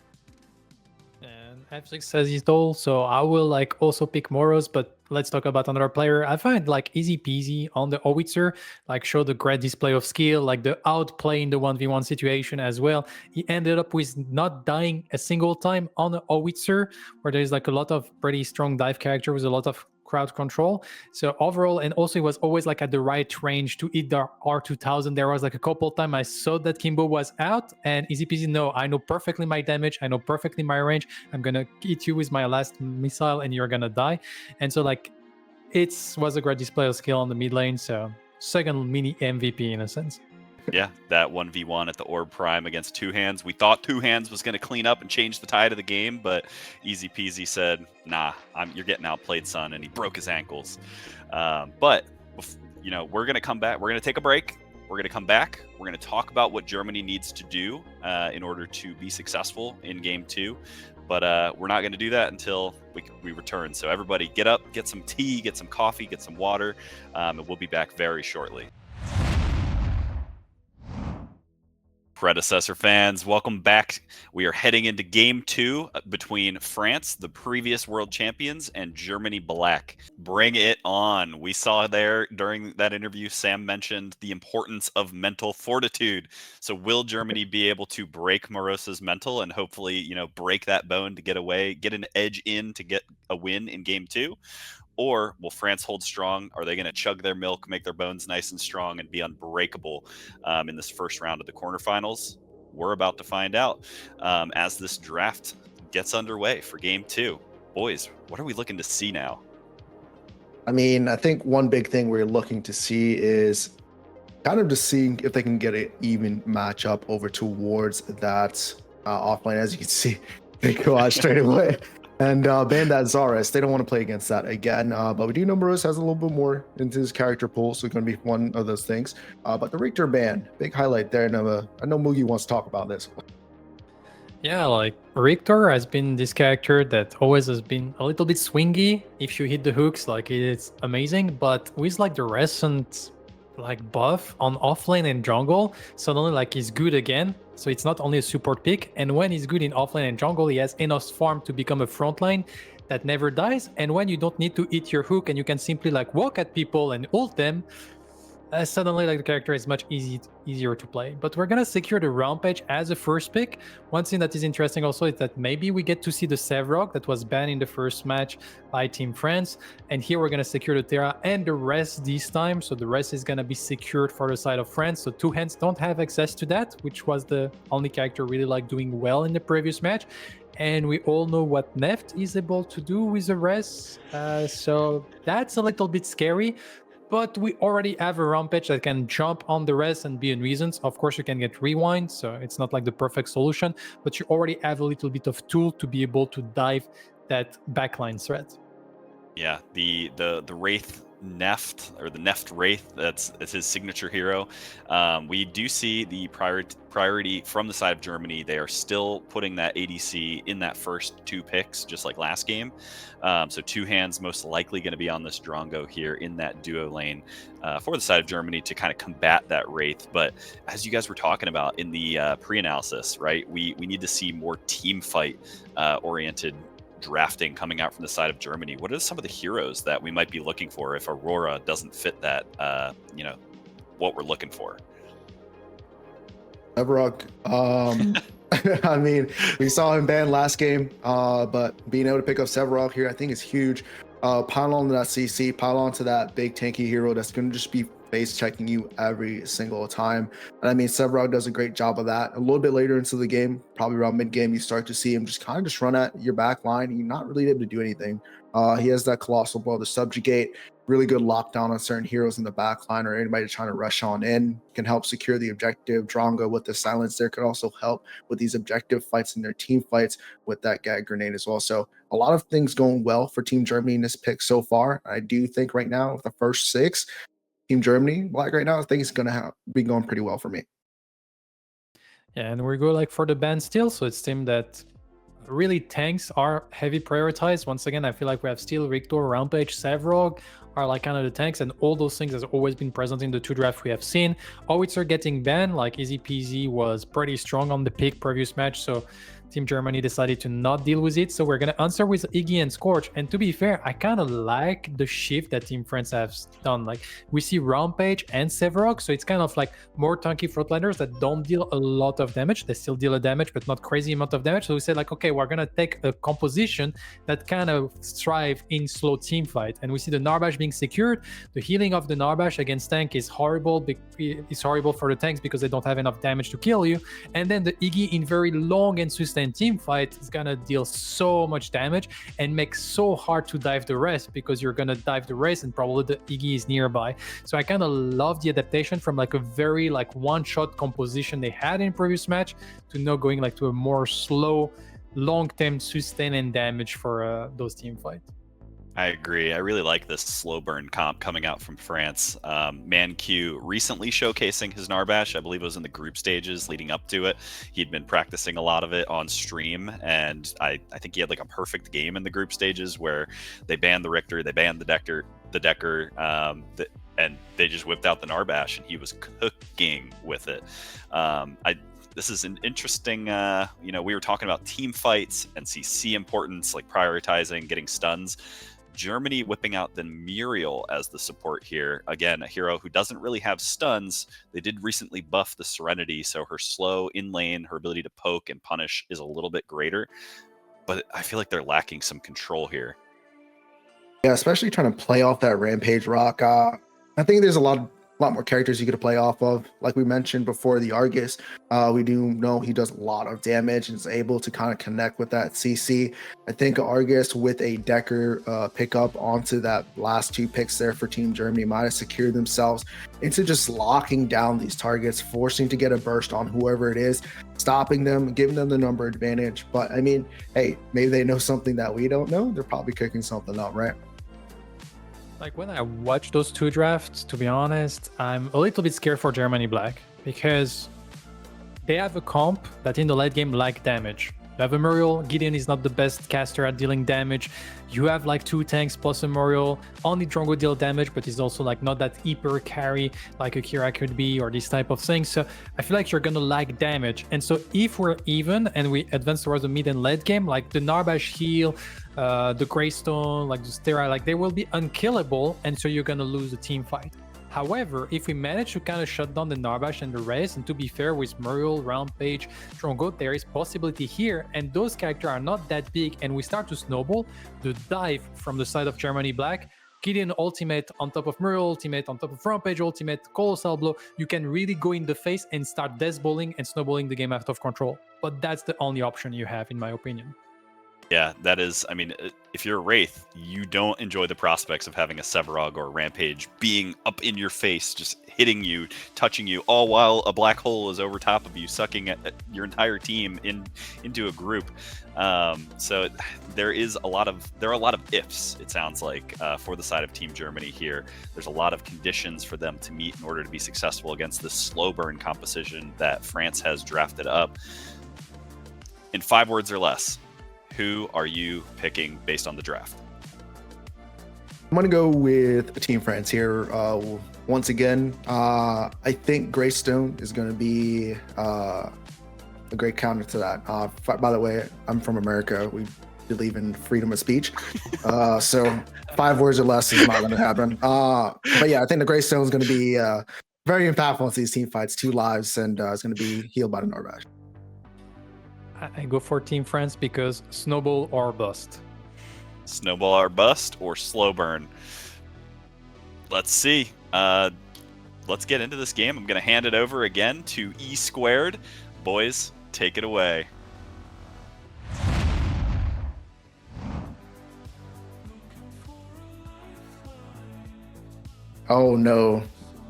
C: And Netflix says he stole, so I will like also pick Moros, but let's talk about another player. I find like easy peasy on the Howitzer, like showed a great display of skill, like the outplay in the 1v1 situation as well. He ended up with not dying a single time on the Howitzer, where there's like a lot of pretty strong dive character with a lot of crowd control. So overall, and also he was always like at the right range to hit the R2000. There was like a couple times I saw that Kimbo was out, and easy peasy, no, I know perfectly my damage, I know perfectly my range, I'm gonna hit you with my last missile and you're gonna die. And so like it was a great display of skill on the mid lane, so second mini MVP in a sense.
A: Yeah, that 1v1 at the Orb Prime against 2 hands. We thought 2 hands was going to clean up and change the tide of the game, but easy peasy said, nah, you're getting outplayed, son, and he broke his ankles. But, we're going to come back. We're going to take a break. We're going to come back. We're going to talk about what Germany needs to do in order to be successful in game 2. But we're not going to do that until we return. So everybody get up, get some tea, get some coffee, get some water, and we'll be back very shortly. Predecessor fans, welcome back. We are heading into game 2 between France, the previous world champions, and Germany Black. Bring it on. We saw there during that interview, Sam mentioned the importance of mental fortitude. So will Germany be able to break Morose's mental and hopefully, break that bone to get away, get an edge in to get a win in game 2? Or will France hold strong? Are they going to chug their milk, make their bones nice and strong, and be unbreakable in this first round of the quarterfinals? We're about to find out as this draft gets underway for game 2. Boys, what are we looking to see now?
B: I mean, I think one big thing we're looking to see is kind of just seeing if they can get an even matchup over towards that offlane. As you can see, they go out straight away and ban that Zaris. They don't want to play against that again. But we do know Morose has a little bit more into his character pool, so it's going to be one of those things. But the Richter ban, big highlight there. And I know Mugi wants to talk about this.
C: Yeah, like Richter has been this character that always has been a little bit swingy. If you hit the hooks, like it's amazing. But with like the recent like buff on offlane and jungle, suddenly like he's good again. So it's not only a support pick. And when he's good in offlane and jungle, he has enough farm to become a frontline that never dies. And when you don't need to hit your hook and you can simply like walk at people and ult them, suddenly like the character is much easier to play. But we're gonna secure the Rampage as a first pick. One thing that is interesting also is that maybe we get to see the Sevrog that was banned in the first match by Team France, and here we're gonna secure the Terra and the rest this time. So the rest is gonna be secured for the side of France. So two hands don't have access to that, which was the only character really like doing well in the previous match. And we all know what Neft is able to do with the rest, so that's a little bit scary. But we already have a Rampage that can jump on the rest and be in reasons. Of course, you can get rewind, so it's not like the perfect solution, but you already have a little bit of tool to be able to dive that backline threat.
A: Yeah, the Wraith Neft, or the Neft Wraith, that's his signature hero. We do see the priority from the side of Germany. They are still putting that ADC in that first two picks, just like last game. So two hands most likely going to be on this Drongo here in that duo lane for the side of Germany to kind of combat that Wraith. But as you guys were talking about in the pre-analysis, right, we need to see more team fight oriented drafting coming out from the side of Germany. What are some of the heroes that we might be looking for if Aurora doesn't fit that, what we're looking for?
B: Sevrog. I mean, we saw him banned last game, but being able to pick up Sevrog here, I think is huge. Pile on to that CC, pile on to that big tanky hero that's going to just be face checking you every single time. And I mean, Sevrog does a great job of that. A little bit later into the game, probably around mid game, you start to see him just kind of just run at your back line. You're not really able to do anything. He has that colossal blow to subjugate, really good lockdown on certain heroes in the back line or anybody trying to rush on in, can help secure the objective. Drongo with the silence there could also help with these objective fights and their team fights with that gag grenade as well. So a lot of things going well for Team Germany in this pick so far. I do think right now with the first six, Team Germany, like right now, I think it's going to be going pretty well for me.
C: Yeah, and we go like for the ban still, so it's team that really tanks are heavy prioritized. Once again, I feel like we have Steel, Richter, Rampage, Sevrog are like kind of the tanks, and all those things has always been present in the two drafts we have seen. Howitzer getting banned, like Easy Peasy was pretty strong on the pick previous match, so Team Germany decided to not deal with it. So we're going to answer with Iggy and Scorch. And to be fair, I kind of like the shift that Team France has done. Like we see Rampage and Sevrog, so it's kind of like more tanky frontliners that don't deal a lot of damage. They still deal a damage, but not crazy amount of damage. So we said like, okay, we're going to take a composition that kind of thrive in slow team fight. And we see the Narbash being secured. The healing of the Narbash against tank is horrible. It's horrible for the tanks because they don't have enough damage to kill you. And then the Iggy in very long and sustained team fight is gonna deal so much damage and make so hard to dive the rest because you're gonna dive the rest and probably the Iggy is nearby. So I kind of love the adaptation from like a very like one-shot composition they had in previous match to now going like to a more slow, long-term sustain and damage for those team fight.
A: I agree. I really like this slow burn comp coming out from France. ManQ recently showcasing his Narbash. I believe it was in the group stages leading up to it. He'd been practicing a lot of it on stream, and I think he had like a perfect game in the group stages where they banned the Richter, they banned the Decker, and they just whipped out the Narbash, and he was cooking with it. This is an interesting, we were talking about team fights and CC importance, like prioritizing, getting stuns. Germany whipping out then Muriel as the support here. Again, a hero who doesn't really have stuns. They did recently buff the Serenity, so her slow in lane, her ability to poke and punish is a little bit greater. But I feel like they're lacking some control here.
B: Yeah, especially trying to play off that Rampage rock. I think there's a lot of a lot more characters you get to play off of. Like we mentioned before, the Argus, we do know he does a lot of damage and is able to kind of connect with that CC. I think Argus with a Decker pickup onto that last 2 picks there for Team Germany might have secured themselves into just locking down these targets, forcing to get a burst on whoever it is, stopping them, giving them the number advantage. But I mean, hey, maybe they know something that we don't know. They're probably cooking something up, right?
C: Like when I watch those 2 drafts, to be honest, I'm a little bit scared for Germany Black because they have a comp that in the late game like damage. You have a Muriel. Gideon is not the best caster at dealing damage. You have like 2 tanks plus a Muriel. Only Drongo deal damage, but he's also like not that hyper carry like a Kira could be or this type of thing. So I feel like you're gonna like damage. And so if we're even and we advance towards the mid and late game, like the Narbash heal, the Greystone, like the Stera, like they will be unkillable, and so you're gonna lose the team fight. However, if we manage to kind of shut down the Narbash and the Raze, and to be fair with Muriel, Rampage, Drongo, there is possibility here, and those characters are not that big, and we start to snowball, the dive from the side of Germany Black, Gideon ultimate on top of Muriel, ultimate on top of Rampage, ultimate, Colossal Blow, you can really go in the face and start death bowling and snowballing the game out of control. But that's the only option you have, in my opinion.
A: Yeah, that is, I mean, if you're a Wraith, you don't enjoy the prospects of having a Sevarog or a Rampage being up in your face, just hitting you, touching you, all while a black hole is over top of you, sucking at your entire team into a group. So there are a lot of ifs, it sounds like, for the side of Team Germany here. There's a lot of conditions for them to meet in order to be successful against this slow burn composition that France has drafted up. In 5 words or less, who are you picking based on the draft?
B: I'm going to go with Team France here. Once again, I think Greystone is going to be a great counter to that. By the way, I'm from America. We believe in freedom of speech. So 5 words or less is not going to happen. But yeah, I think the Greystone is going to be very impactful in these team fights. 2 lives, and it's going to be healed by the Narbash.
C: I go for Team France because snowball or bust.
A: Snowball or bust or slow burn? Let's see. Let's get into this game. I'm going to hand it over again to E Squared. Boys, take it away.
B: Oh no,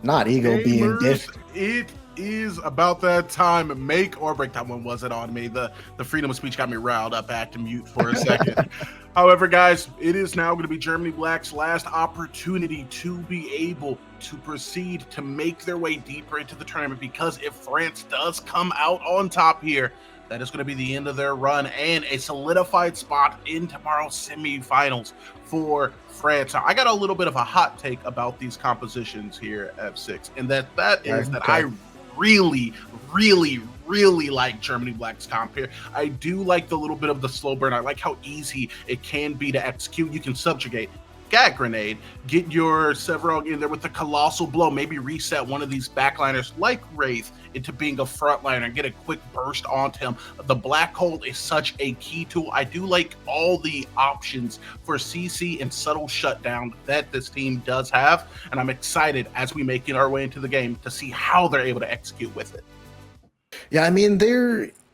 B: not Eagle being diff.
D: It is about that time. Make or break time. When was it on me? The freedom of speech got me riled up. I had to mute for a second. However, guys, it is now going to be Germany Black's last opportunity to be able to proceed to make their way deeper into the tournament, because if France does come out on top here, that is going to be the end of their run and a solidified spot in tomorrow's semifinals for France. Now, I got a little bit of a hot take about these compositions here at F6, and that is that I really like Germany Black's comp here. I do like the little bit of the slow burn. I like how easy it can be to execute. You can subjugate, Gat Grenade, get your Sevarog in there with the Colossal Blow, maybe reset one of these backliners like Wraith into being a frontliner and get a quick burst onto him. The Black Hole is such a key tool. I do like all the options for CC and subtle shutdown that this team does have, and I'm excited as we make our way into the game to see how they're able to execute with it.
B: Yeah, I mean,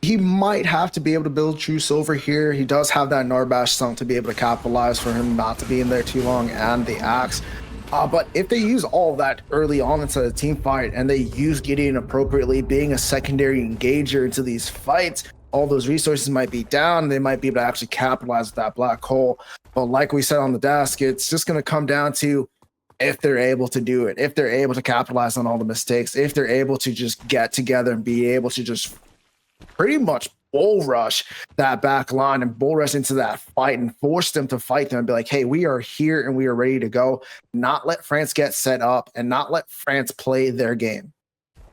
B: he might have to be able to build True Silver here. He does have that Narbash sunk to be able to capitalize for him not to be in there too long, and the Axe. But if they use all of that early on into the team fight, and they use Gideon appropriately, being a secondary engager into these fights, all those resources might be down, and they might be able to actually capitalize with that Black Hole. But like we said on the desk, it's just going to come down to if they're able to do it, if they're able to capitalize on all the mistakes, if they're able to just get together and be able to just pretty much bull rush that back line and bull rush into that fight and force them to fight them and be like, hey, we are here and we are ready to go. Not let France get set up and not let France play their game.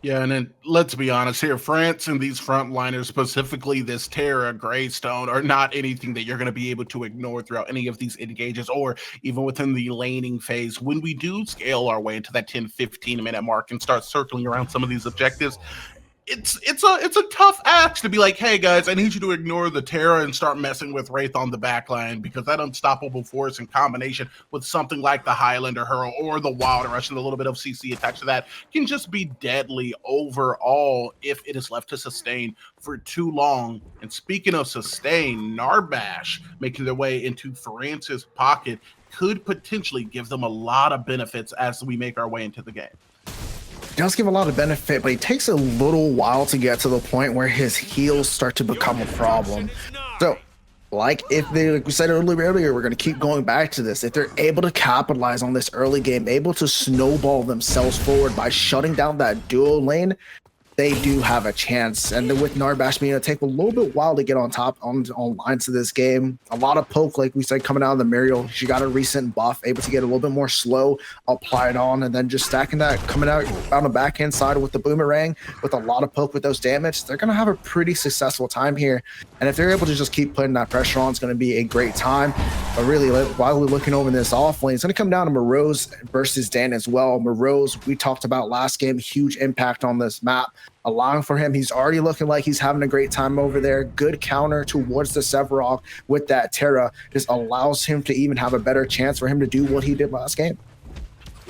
D: Yeah, and then let's be honest here, France and these frontliners, specifically this Terra, Greystone, are not anything that you're going to be able to ignore throughout any of these engages or even within the laning phase. When we do scale our way into that 10-15 minute mark and start circling around some of these objectives, it's a tough ask to be like, hey guys, I need you to ignore the Terra and start messing with Wraith on the back line, because that unstoppable force in combination with something like the Highlander Hurl or the Wild Rush and a little bit of CC attached to that can just be deadly overall if it is left to sustain for too long. And speaking of sustain, Narbash making their way into France's pocket could potentially give them a lot of benefits as we make our way into the game.
B: Does give a lot of benefit, but he takes a little while to get to the point where his heals start to become a problem. So, like we said earlier, we're going to keep going back to this. If they're able to capitalize on this early game, able to snowball themselves forward by shutting down that duo lane, they do have a chance. And then with Narbash being able to take a little bit while to get on top on lines of this game, a lot of poke, like we said, coming out of the Muriel. She got a recent buff, able to get a little bit more slow, apply it on, and then just stacking that, coming out on the backhand side with the boomerang, with a lot of poke with those damage. They're going to have a pretty successful time here. And if they're able to just keep putting that pressure on, it's going to be a great time. But really, while we're looking over this off lane, it's going to come down to Morose versus Dan as well. Morose, we talked about last game, huge impact on this map. Allowing for him, he's already looking like he's having a great time over there. Good counter towards the Sevarog with that Terra just allows him to even have a better chance for him to do what he did last game.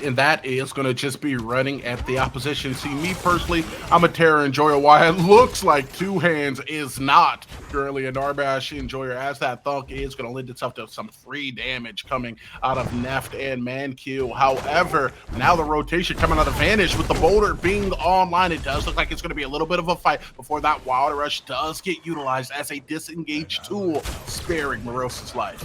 D: And that is going to just be running at the opposition. See, me personally, I'm a Terra enjoyer. Why it looks like Two Hands is not currently a Narbash enjoyer, as that thunk is going to lend itself to some free damage coming out of Neft and Mankiw. However, now the rotation coming out of Vanish with the boulder being online, it does look like it's going to be a little bit of a fight before that Wild Rush does get utilized as a disengaged tool, sparing Morose's life.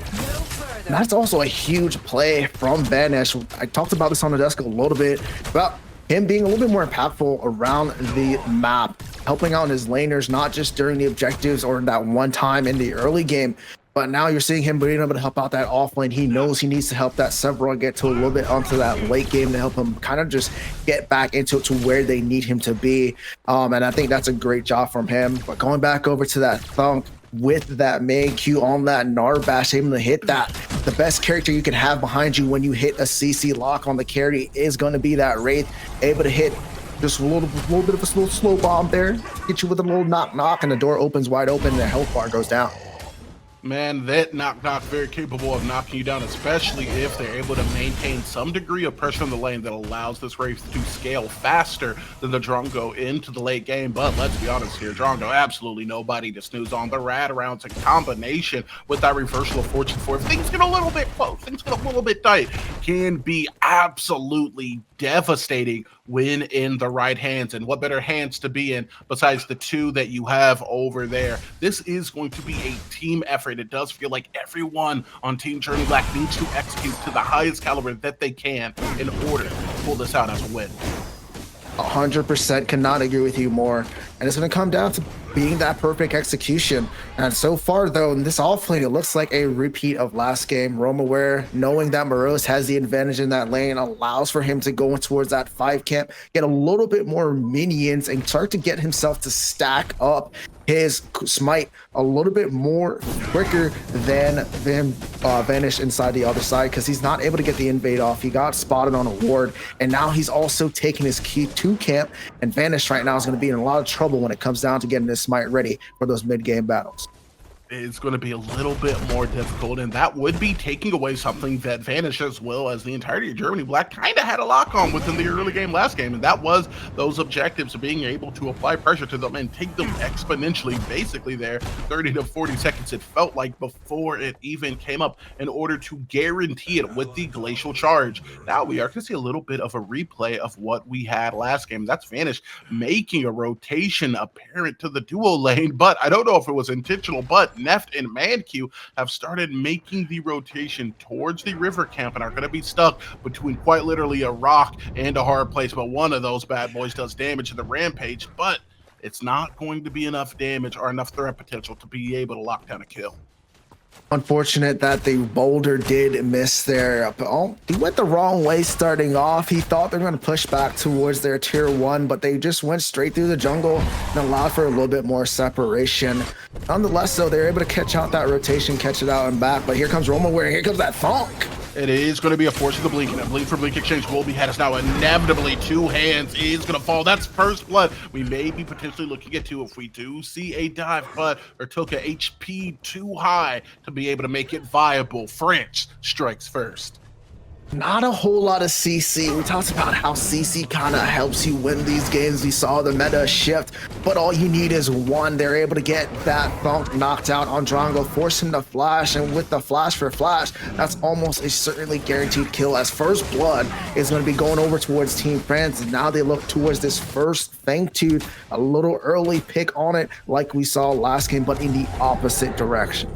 B: And that's also a huge play from Vanish. I talked about this on the desk a little bit about him being a little bit more impactful around the map, helping out his laners, not just during the objectives or that one time in the early game, but now you're seeing him being able to help out that off lane. He knows he needs to help that Sevarog get to a little bit onto that late game to help him kind of just get back into it to where they need him to be. And I think that's a great job from him. But going back over to that thunk, with that main Q on that Narbash, able to hit that. The best character you can have behind you when you hit a CC lock on the carry is going to be that Wraith, able to hit just a little bit of a slow bomb there, get you with a little knock, and the door opens wide open and the health bar goes down.
D: Man, that knock very capable of knocking you down, especially if they're able to maintain some degree of pressure on the lane that allows this Wraith to scale faster than the Drongo into the late game. But let's be honest here, Drongo, absolutely nobody to snooze on. The rad rounds in combination with that reversal of Fortune 4, if things get a little bit close, things get a little bit tight, can be absolutely devastating when in the right hands. And what better hands to be in besides the two that you have over there? This is going to be a team effort. It does feel like everyone on Team Journey Black needs to execute to the highest caliber that they can in order to pull this out as a win.
B: 100% cannot agree with you more. And it's going to come down to being that perfect execution. And so far, though, in this offlane, it looks like a repeat of last game. RoamAware, knowing that Morose has the advantage in that lane, allows for him to go towards that 5 camp, get a little bit more minions, and start to get himself to stack up his smite a little bit more quicker than Vanish inside the other side, because he's not able to get the invade off. He got spotted on a ward, and now he's also taking his key to camp, and Vanish right now is going to be in a lot of trouble when it comes down to getting his smite ready for those mid-game battles.
D: It's going to be a little bit more difficult, and that would be taking away something that Vanish, as well as the entirety of Germany Black, kind of had a lock on within the early game last game, and that was those objectives of being able to apply pressure to them and take them exponentially, basically there 30 to 40 seconds it felt like before it even came up, in order to guarantee it with the glacial charge. Now we are going to see a little bit of a replay of what we had last game. That's Vanish making a rotation apparent to the duo lane, but I don't know if it was intentional, but Neft and Mankiw have started making the rotation towards the river camp and are going to be stuck between quite literally a rock and a hard place. But one of those bad boys does damage to the rampage, but it's not going to be enough damage or enough threat potential to be able to lock down a kill.
B: Unfortunate that the boulder did miss there. He went the wrong way starting off. He thought they were going to push back towards their tier 1, but they just went straight through the jungle and allowed for a little bit more separation. Nonetheless, though, they're able to catch out that rotation, catch it out and back. But here comes RoamAware, here comes that thunk.
D: It is going to be a force of the blink, and a blink for blink exchange will be had. As now inevitably 2 hands is going to fall. That's first blood. We may be potentially looking at 2 if we do see a dive, but Urtoka HP too high to be able to make it viable. French strikes first.
B: Not a whole lot of CC. We talked about how CC kind of helps you win these games. We saw the meta shift, but all you need is one. They're able to get that Funk knocked out on Drongo, force him to flash, and with the flash for flash, that's almost a certainly guaranteed kill, as first blood is going to be going over towards Team France, and now they look towards this first Fang Tooth, a little early pick on it like we saw last game, but in the opposite direction.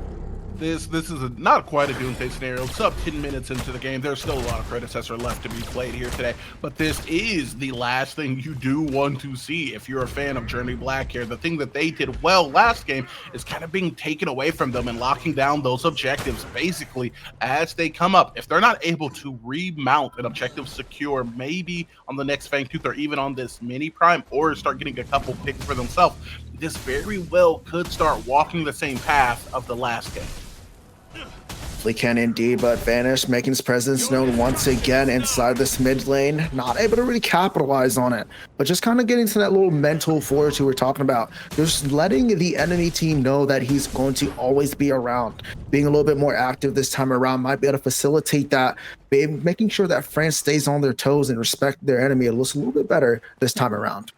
D: This is not quite a doomsday scenario. It's up 10 minutes into the game. There's still a lot of Predecessor left to be played here today, but this is the last thing you do want to see if you're a fan of Germany Black here. The thing that they did well last game is kind of being taken away from them and locking down those objectives basically as they come up. If they're not able to remount an objective secure, maybe on the next Fang Tooth or even on this mini prime, or start getting a couple picks for themselves, this very well could start walking the same path of the last game.
B: They can indeed, but Vanish making his presence known once again inside this mid lane. Not able to really capitalize on it, but just kind of getting to that little mental fortitude we're talking about. Just letting the enemy team know that he's going to always be around. Being a little bit more active this time around might be able to facilitate that, making sure that France stays on their toes and respect their enemy a little bit better this time around.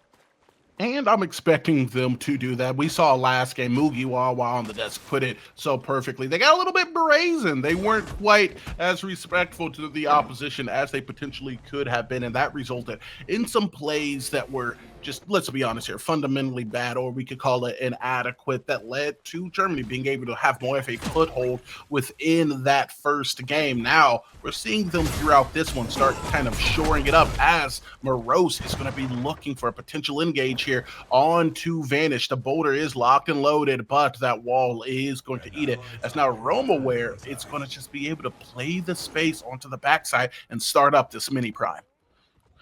D: And I'm expecting them to do that. We saw last game, Mugi Wawa on the desk put it so perfectly. They got a little bit brazen. They weren't quite as respectful to the opposition as they potentially could have been, and that resulted in some plays that were just, let's be honest here, fundamentally bad, or we could call it inadequate, that led to Germany being able to have more of a foothold within that first game. Now, we're seeing them throughout this one start kind of shoring it up as Morose is going to be looking for a potential engage here onto Vanish. The boulder is locked and loaded, but that wall is going to eat it. As now RoamAware, it's going to just be able to play the space onto the backside and start up this mini prime.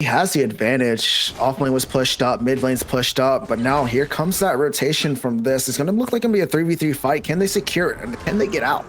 B: He has the advantage. Off lane was pushed up, mid lane's pushed up, but now here comes that rotation from this. It's going to look like it's going to be a 3v3 fight. Can they secure it, and can they get out?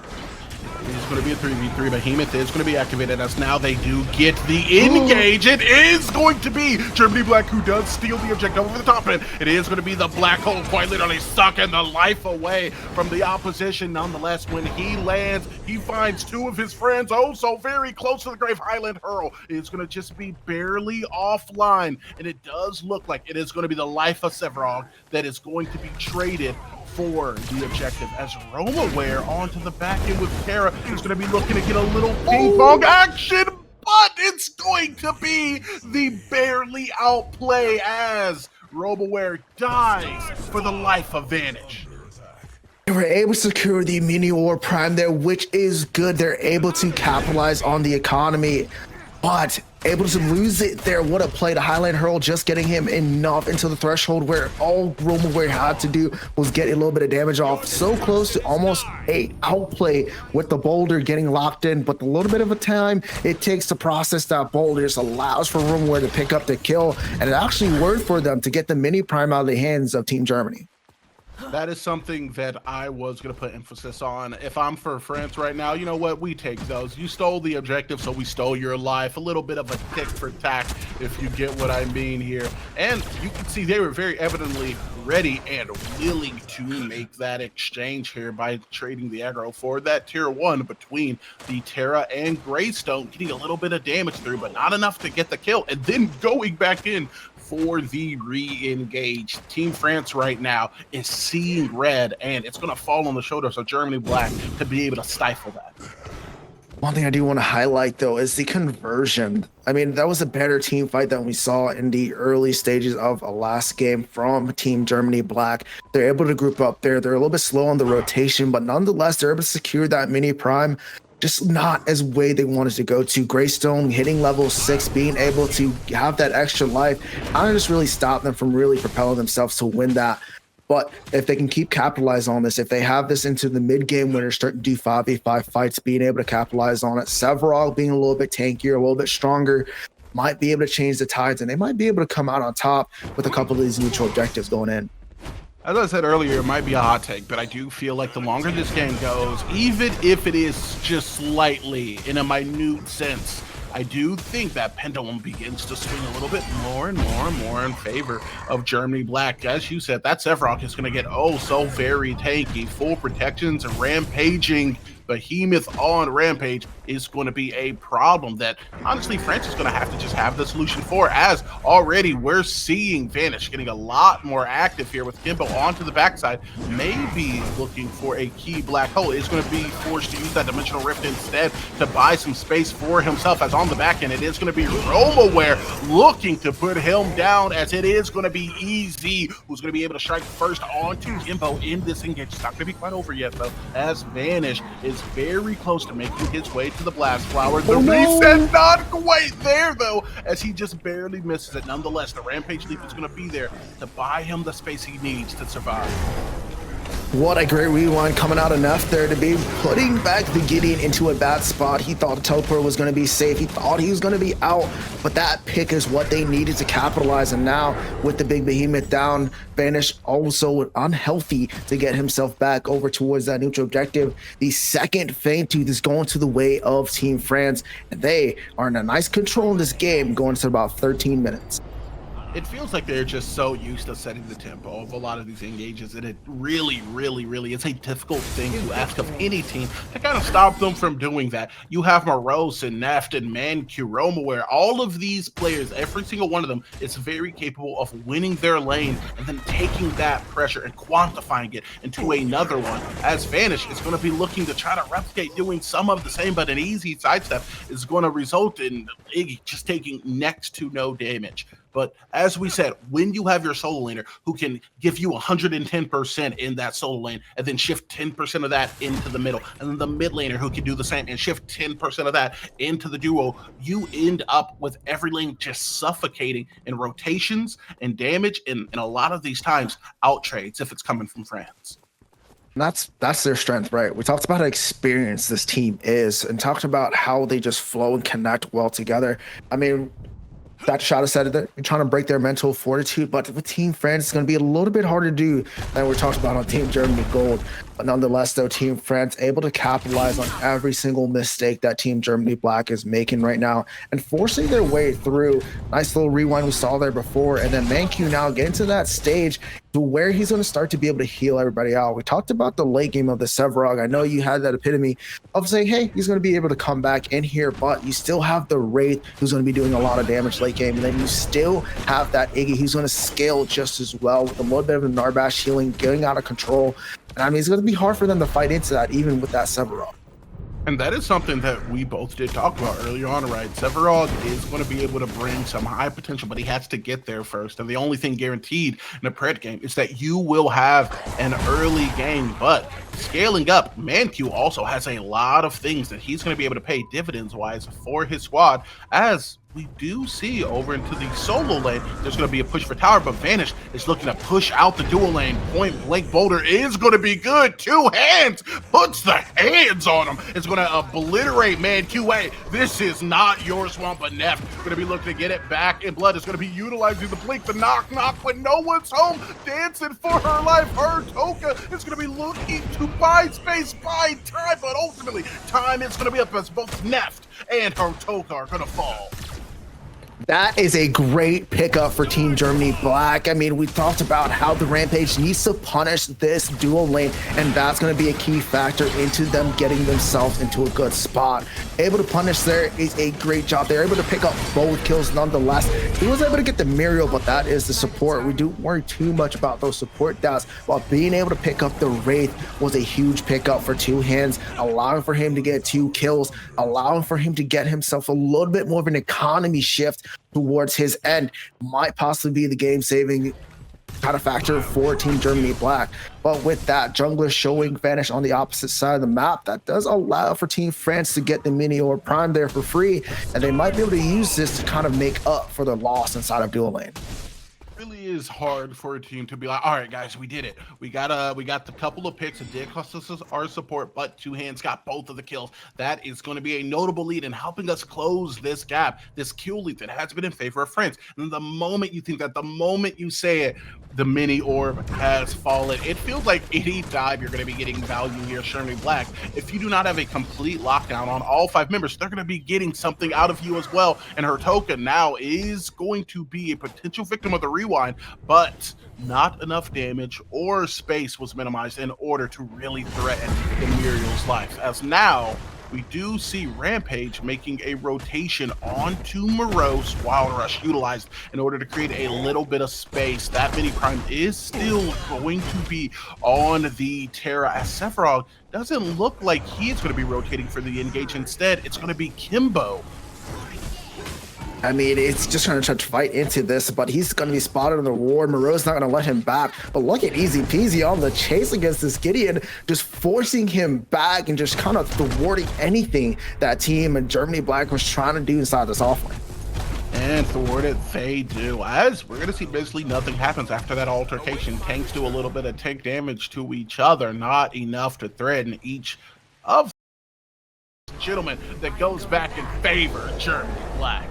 D: It's going to be a 3v3. Behemoth is going to be activated as now they do get the engage. It is going to be Germany Black who does steal the objective over the top end. It is going to be the black hole quite literally sucking the life away from the opposition. Nonetheless, when he lands, he finds 2 of his friends oh so very close to the grave. Highland Hurl is going to just be barely offline, and it does look like it is going to be the life of Severog that is going to be traded for the objective, as RoamAware onto the back end with Terra is going to be looking to get a little ping pong action, but it's going to be the barely outplay as RoamAware dies for the life of Vanish.
B: They were able to secure the mini war prime there, which is good. They're able to capitalize on the economy, but able to lose it there. What a play to Highland Hurl, just getting him enough into the threshold where all RoamAware had to do was get a little bit of damage off. So close to almost a outplay with the boulder getting locked in, but the little bit of a time it takes to process that boulder just allows for RoamAware to pick up the kill, and it actually worked for them to get the mini prime out of the hands of Team Germany.
D: That is something that I was going to put emphasis on. If I'm for France right now, you know what? We take those. You stole the objective, so we stole your life. A little bit of a tick for tack, if you get what I mean here. And you can see they were very evidently ready and willing to make that exchange here by trading the aggro for that tier 1 between the Terra and Greystone, getting a little bit of damage through, but not enough to get the kill, and then going back in for the re-engage. Team France right now is seeing red, and it's going to fall on the shoulders of Germany Black to be able to stifle that.
B: One thing I do want to highlight, though, is the conversion. I mean, that was a better team fight than we saw in the early stages of a last game from Team Germany Black. They're able to group up there. They're a little bit slow on the rotation, but nonetheless, they're able to secure that mini prime. Just not as way they wanted to go to. Greystone hitting level 6, being able to have that extra life, kind of just really stop them from really propelling themselves to win that. But if they can keep capitalize on this, if they have this into the mid game when they're starting to do 5v5 fights, being able to capitalize on it, Severog being a little bit tankier, a little bit stronger, might be able to change the tides, and they might be able to come out on top with a couple of these neutral objectives going in.
D: As I said earlier, it might be a hot take, but I do feel like the longer this game goes, even if it is just slightly in a minute sense, I do think that pendulum begins to swing a little bit more and more and more in favor of Germany Black. As you said, that Sevrock is going to get oh so very tanky. Full protections and rampaging behemoth on Rampage is going to be a problem that honestly France is going to have to just have the solution for, as already we're seeing Vanish getting a lot more active here with Kimbo onto the backside, maybe looking for a key black hole. Is going to be forced to use that Dimensional Rift instead to buy some space for himself, as on the back end it is going to be RomoWare looking to put him down, as it is going to be Easy who's going to be able to strike first onto Kimbo in this engage. It's not going to be quite over yet though, as Vanish is very close to making his way to the Blast Flower. The reset not quite there though, as he just barely misses it. Nonetheless, the Rampage Leap is going to be there to buy him the space he needs to survive.
B: What a great rewind coming out of Neff there to be putting back the Gideon into a bad spot. He thought the teleport was going to be safe. He thought he was going to be out, but that pick is what they needed to capitalize. And now with the big behemoth down, Vanish also unhealthy to get himself back over towards that neutral objective. The second Feint Tooth is going to the way of Team France, and they are in a nice control in this game going to about 13 minutes.
D: It feels like they're just so used to setting the tempo of a lot of these engages, and it really is a difficult thing to ask of any team to kind of stop them from doing that. You have Morose and Neft and Mancu, RomoWare, all of these players, every single one of them is very capable of winning their lane and then taking that pressure and quantifying it into another one, as Vanish is going to be looking to try to replicate doing some of the same, but an easy sidestep is going to result in Iggy just taking next to no damage. But as we said, when you have your solo laner who can give you 110% in that solo lane and then shift 10% of that into the middle, and then the mid laner who can do the same and shift 10% of that into the duo, you end up with every lane just suffocating in rotations and damage, and a lot of these times out trades if it's coming from France.
B: That's their strength, right? We talked about how experienced this team is and talked about how they just flow and connect well together. I mean, Dr. Shada said that you're trying to break their mental fortitude, but with Team France, it's going to be a little bit harder to do than we're talking about on Team Germany Gold. But nonetheless, though, Team France able to capitalize on every single mistake that Team Germany Black is making right now and forcing their way through. Nice little rewind we saw there before, and then Mancu now getting to that stage to where he's going to start to be able to heal everybody out. We talked about the late game of the Sevrog. I know you had that epitome of saying, hey, he's going to be able to come back in here, but you still have the Wraith who's going to be doing a lot of damage late game, and then you still have that Iggy who's going to scale just as well with a little bit of the Narbash healing, getting out of control. And I mean, it's going to be hard for them to fight into that, even with that Sevrog.
D: And that is something that we both did talk about earlier on, right? Sevrog is going to be able to bring some high potential, but he has to get there first. And the only thing guaranteed in a Pred game is that you will have an early game. But scaling up, Mancu also has a lot of things that he's going to be able to pay dividends-wise for his squad, as we do see over into the solo lane, there's going to be a push for tower, but Vanish is looking to push out the dual lane. Point blank boulder is going to be good. Two hands, puts the hands on him. It's going to obliterate Mancu. This is not your swamp, but Neff going to be looking to get it back in blood. Is going to be utilizing the blink, the knock, but no one's home. Dancing for her life. Her Toka is going to be looking to buy space, buy time, but ultimately time is going to be up as both Neff and her Toka are going to fall.
B: That is a great pickup for Team Germany Black. I mean, we talked about how the Rampage needs to punish this dual lane, and that's going to be a key factor into them getting themselves into a good spot. Able to punish there is a great job. They're able to pick up both kills nonetheless. He was able to get the Muriel, but that is the support. We don't worry too much about those support deaths, while being able to pick up the Wraith was a huge pickup for two hands, allowing for him to get 2 kills, allowing for him to get himself a little bit more of an economy shift towards his end. Might possibly be the game-saving kind of factor for Team Germany Black. But with that, jungler showing Vanish on the opposite side of the map, that does allow for Team France to get the mini or prime there for free, and they might be able to use this to kind of make up for the loss inside of dual lane.
D: Really is hard for a team to be like, all right, guys, we did it. We got the couple of picks. It did cost us our support, but Two Hands got both of the kills. That is going to be a notable lead in helping us close this gap, this kill lead that has been in favor of France. And the moment you think that, the moment you say it, the mini orb has fallen. It feels like any dive you're going to be getting value here, Germany Black. If you do not have a complete lockdown on all 5 members, they're going to be getting something out of you as well. And her token now is going to be a potential victim of the rewind, but not enough damage or space was minimized in order to really threaten the Muriel's life. As now, we do see Rampage making a rotation onto Morose, Wild Rush utilized in order to create a little bit of space. That mini prime is still going to be on the Terra, as Sephiroth doesn't look like he's going to be rotating for the engage. Instead, it's going to be Kimbo.
B: I mean, it's just trying to fight into this, but he's going to be spotted on the ward. Moreau's not going to let him back. But look at Easy Peasy on the chase against this Gideon, just forcing him back and just kind of thwarting anything that team and Germany Black was trying to do inside this offlane.
D: And thwart it they do, as we're going to see basically nothing happens after that altercation. Tanks do a little bit of tank damage to each other, not enough to threaten each of the gentlemen that goes back in favor of Germany Black.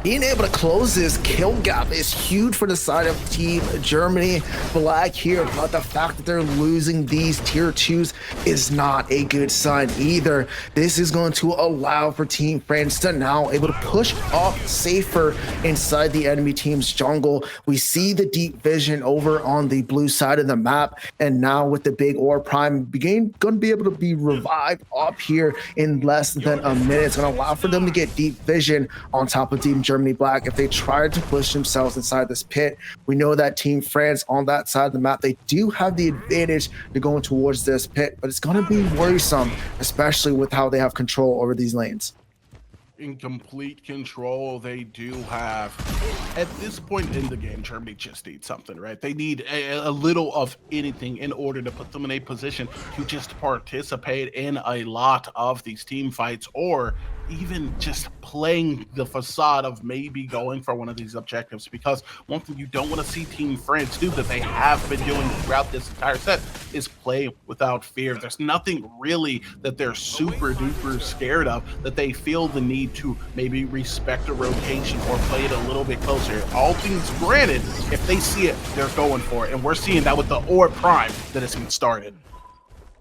B: Being able to close this kill gap is huge for the side of Team Germany Black here, but the fact that they're losing these tier 2s is not a good sign either. This is going to allow for Team France to now able to push up safer inside the enemy team's jungle. We see the deep vision over on the blue side of the map, and now with the big ore prime going to be able to be revived up here in less than a minute. It's going to allow for them to get deep vision on top of Team Germany Black. If they try to push themselves inside this pit, we know that Team France on that side of the map, they do have the advantage to going towards this pit, but it's going to be worrisome, especially with how they have control over these lanes.
D: In complete control they do have. At this point in the game, Germany just needs something, right? They need a little of anything in order to put them in a position to just participate in a lot of these team fights, or even just playing the facade of maybe going for one of these objectives. Because one thing you don't want to see Team France do, that they have been doing throughout this entire set, is play without fear. There's nothing really that they're super duper scared of, that they feel the need to maybe respect a rotation or play it a little bit closer. All things granted, if they see it, they're going for it. And we're seeing that with the Orb Prime that has been started.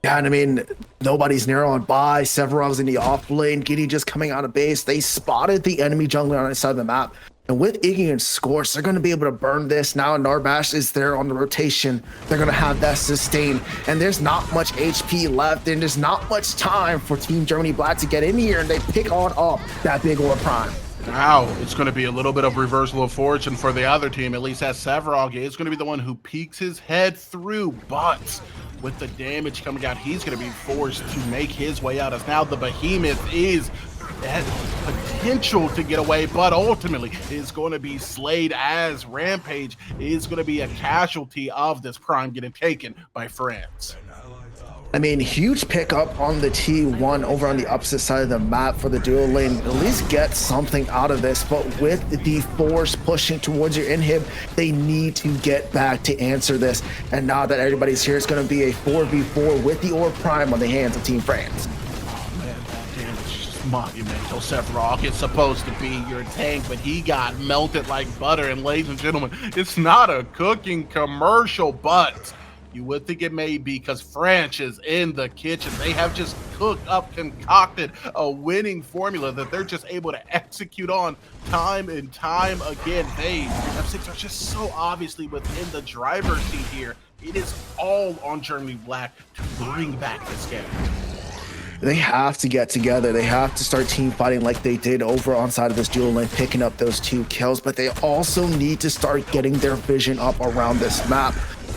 B: Yeah, and I mean, nobody's near on by. Severov's in the off lane. Giddy just coming out of base. They spotted the enemy jungler on the side of the map. And with Iggy and Scorch, they're going to be able to burn this. Now Narbash is there on the rotation. They're going to have that sustain. And there's not much HP left. And there's not much time for Team Germany Black to get in here. And they pick on up that big Orb Prime.
D: Now it's going to be a little bit of reversal of fortune for the other team. At least as Severog is going to be the one who peeks his head through. But with the damage coming out, he's going to be forced to make his way out, as now the Behemoth is has potential to get away, but ultimately is going to be slayed, as Rampage is going to be a casualty of this prime getting taken by France.
B: I mean, huge pickup on the T1 over on the opposite side of the map for the dual lane. At least get something out of this, but with the force pushing towards your inhib, they need to get back to answer this. And now that everybody's here, it's going to be a 4v4 with the Orb Prime on the hands of Team France.
D: Oh man, that damage is just monumental. Sephiroth is supposed to be your tank, but he got melted like butter. And ladies and gentlemen, it's not a cooking commercial, but you would think it may be, because France is in the kitchen. They have just concocted a winning formula that they're just able to execute on time and time again. They, F6 are just so obviously within the driver's seat here. It is all on Germany Black to bring back this game.
B: They have to get together. They have to start team fighting like they did over on side of this dual lane, picking up those 2 kills, but they also need to start getting their vision up around this map.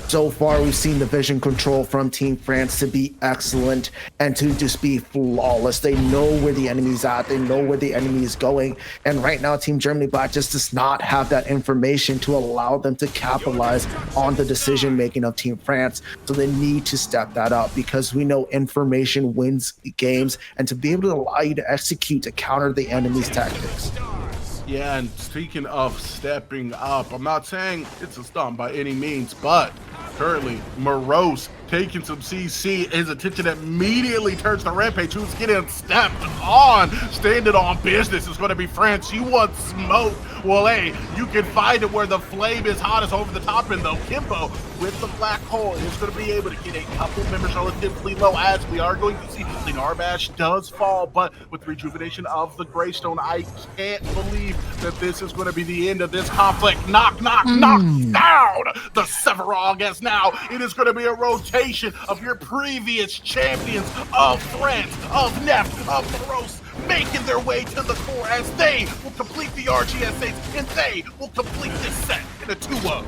B: So far, we've seen the vision control from Team France to be excellent and to just be flawless. They know where the enemy's at. They know where the enemy is going. And right now, Team Germany Black just does not have that information to allow them to capitalize on the decision-making of Team France. So they need to step that up, because we know information wins games, and to be able to allow you to execute to counter the enemy's tactics.
D: Yeah, and speaking of stepping up, I'm not saying it's a stomp by any means, but currently Morose taking some CC. His attention immediately turns to Rampage, who's getting stepped on. Standing on business is going to be France. You want smoke? Well, hey, you can find it where the flame is hottest over the top end, though. Kimbo with the black hole is going to be able to get a couple members relatively low, as we are going to see the Narbash does fall, but with rejuvenation of the Greystone, I can't believe that this is going to be the end of this conflict. Knock down the Severog, as now it is going to be a rotation of your previous champions of France, of Neft, of Morose, making their way to the core as they will complete the RGSAs, and they will complete this set in a 2-0.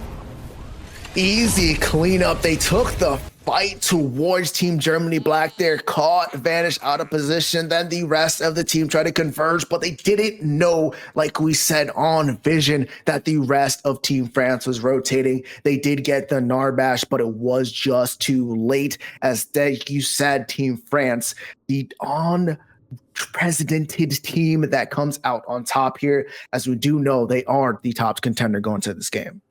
B: Easy cleanup. They took the fight towards Team Germany Black. They're caught, vanished out of position. Then the rest of the team tried to converge, but they didn't know, like we said on Vision, that the rest of Team France was rotating. They did get the Narbash, but it was just too late. As you said, Team France, the unprecedented team that comes out on top here, as we do know they are the top contender going to this game.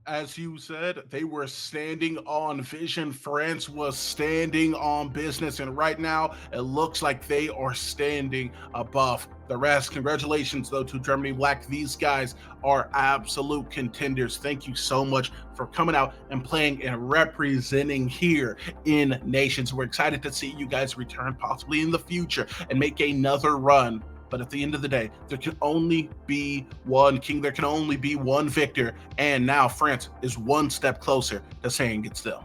D: As you said, they were standing on vision. France was standing on business. And right now, it looks like they are standing above the rest. Congratulations, though, to Germany Black. These guys are absolute contenders. Thank you so much for coming out and playing and representing here in Nations. We're excited to see you guys return possibly in the future and make another run. But at the end of the day, there can only be one king. There can only be one victor. And now France is one step closer to saying it's them.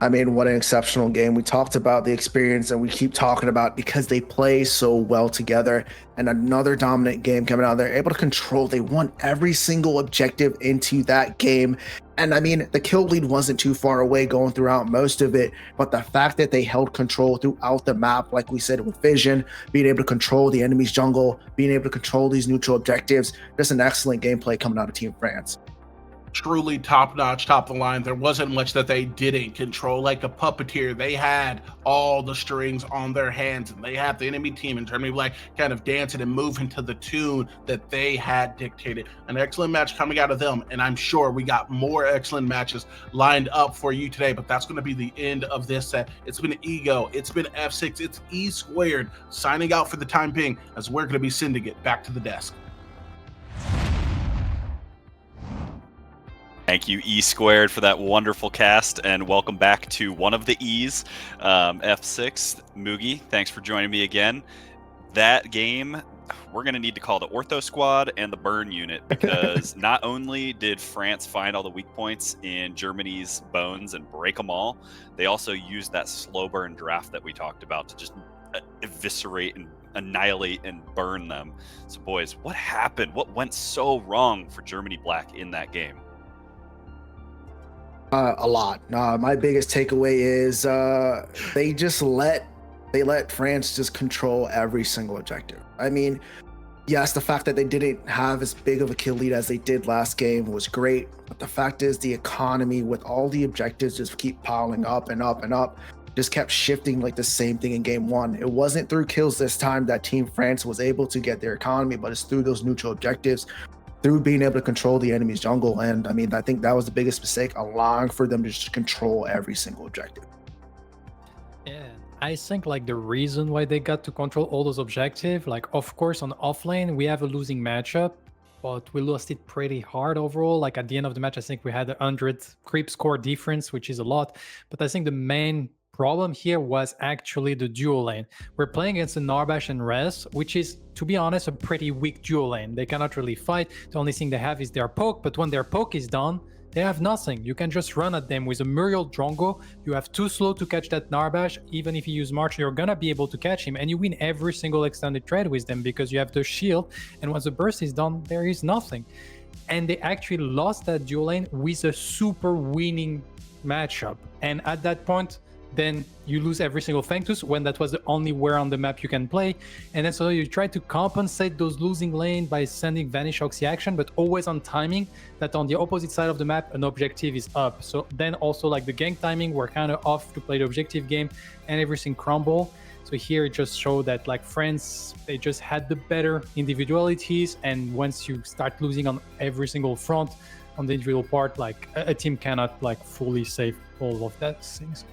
B: I mean, what an exceptional game. We talked about the experience, and we keep talking about because they play so well together. And another dominant game coming out. They're able to control. They won every single objective into that game. And I mean, the kill lead wasn't too far away going throughout most of it, but the fact that they held control throughout the map, like we said with Vision, being able to control the enemy's jungle, being able to control these neutral objectives, just an excellent gameplay coming out of Team France.
D: Truly top-notch, top of the line. There wasn't much that they didn't control. Like a puppeteer, they had all the strings on their hands, and they had the enemy team in Germany Black kind of dancing and moving to the tune that they had dictated. An excellent match coming out of them, and I'm sure we got more excellent matches lined up for you today, but that's going to be the end of this set. It's been Ego, it's been F6, it's E Squared signing out for the time being, as we're going to be sending it back to the desk.
A: Thank you, E Squared, for that wonderful cast, and welcome back to one of the E's, F6. Mugi, thanks for joining me again. That game, we're going to need to call the Ortho Squad and the Burn Unit, because not only did France find all the weak points in Germany's bones and break them all, they also used that slow burn draft that we talked about to just eviscerate and annihilate and burn them. So, boys, what happened? What went so wrong for Germany Black in that game?
B: A lot. My biggest takeaway is they let France just control every single objective. I mean, yes, the fact that they didn't have as big of a kill lead as they did last game was great, but the fact is the economy with all the objectives just keep piling up and up and up, just kept shifting like the same thing in game one. It wasn't through kills this time that Team France was able to get their economy, but it's through those neutral objectives, through being able to control the enemy's jungle. And I mean, I think that was the biggest mistake, allowing for them to just control every single objective.
C: Yeah, I think like the reason why they got to control all those objectives, like of course on offlane we have a losing matchup, but we lost it pretty hard overall. Like at the end of the match, I think we had 100 creep score difference, which is a lot. But I think the main problem here was actually the duo lane. We're playing against the Narbash and Res, which is, to be honest, a pretty weak duo lane. They cannot really fight. The only thing they have is their poke, but when their poke is done, they have nothing. You can just run at them with a Muriel Drongo. You have too slow to catch that Narbash. Even if you use March, you're gonna be able to catch him, and you win every single extended trade with them because you have the shield, and once the burst is done, there is nothing. And they actually lost that duo lane with a super winning matchup. And at that point, then you lose every single Fangtus when that was the only where on the map you can play. And then so you try to compensate those losing lane by sending Vanish Oxy action, but always on timing that on the opposite side of the map, an objective is up. So then also like the gank timing, we're kind of off to play the objective game and everything crumble. So here it just showed that like France, they just had the better individualities, and once you start losing on every single front on the individual part, like a team cannot like fully save all of that things.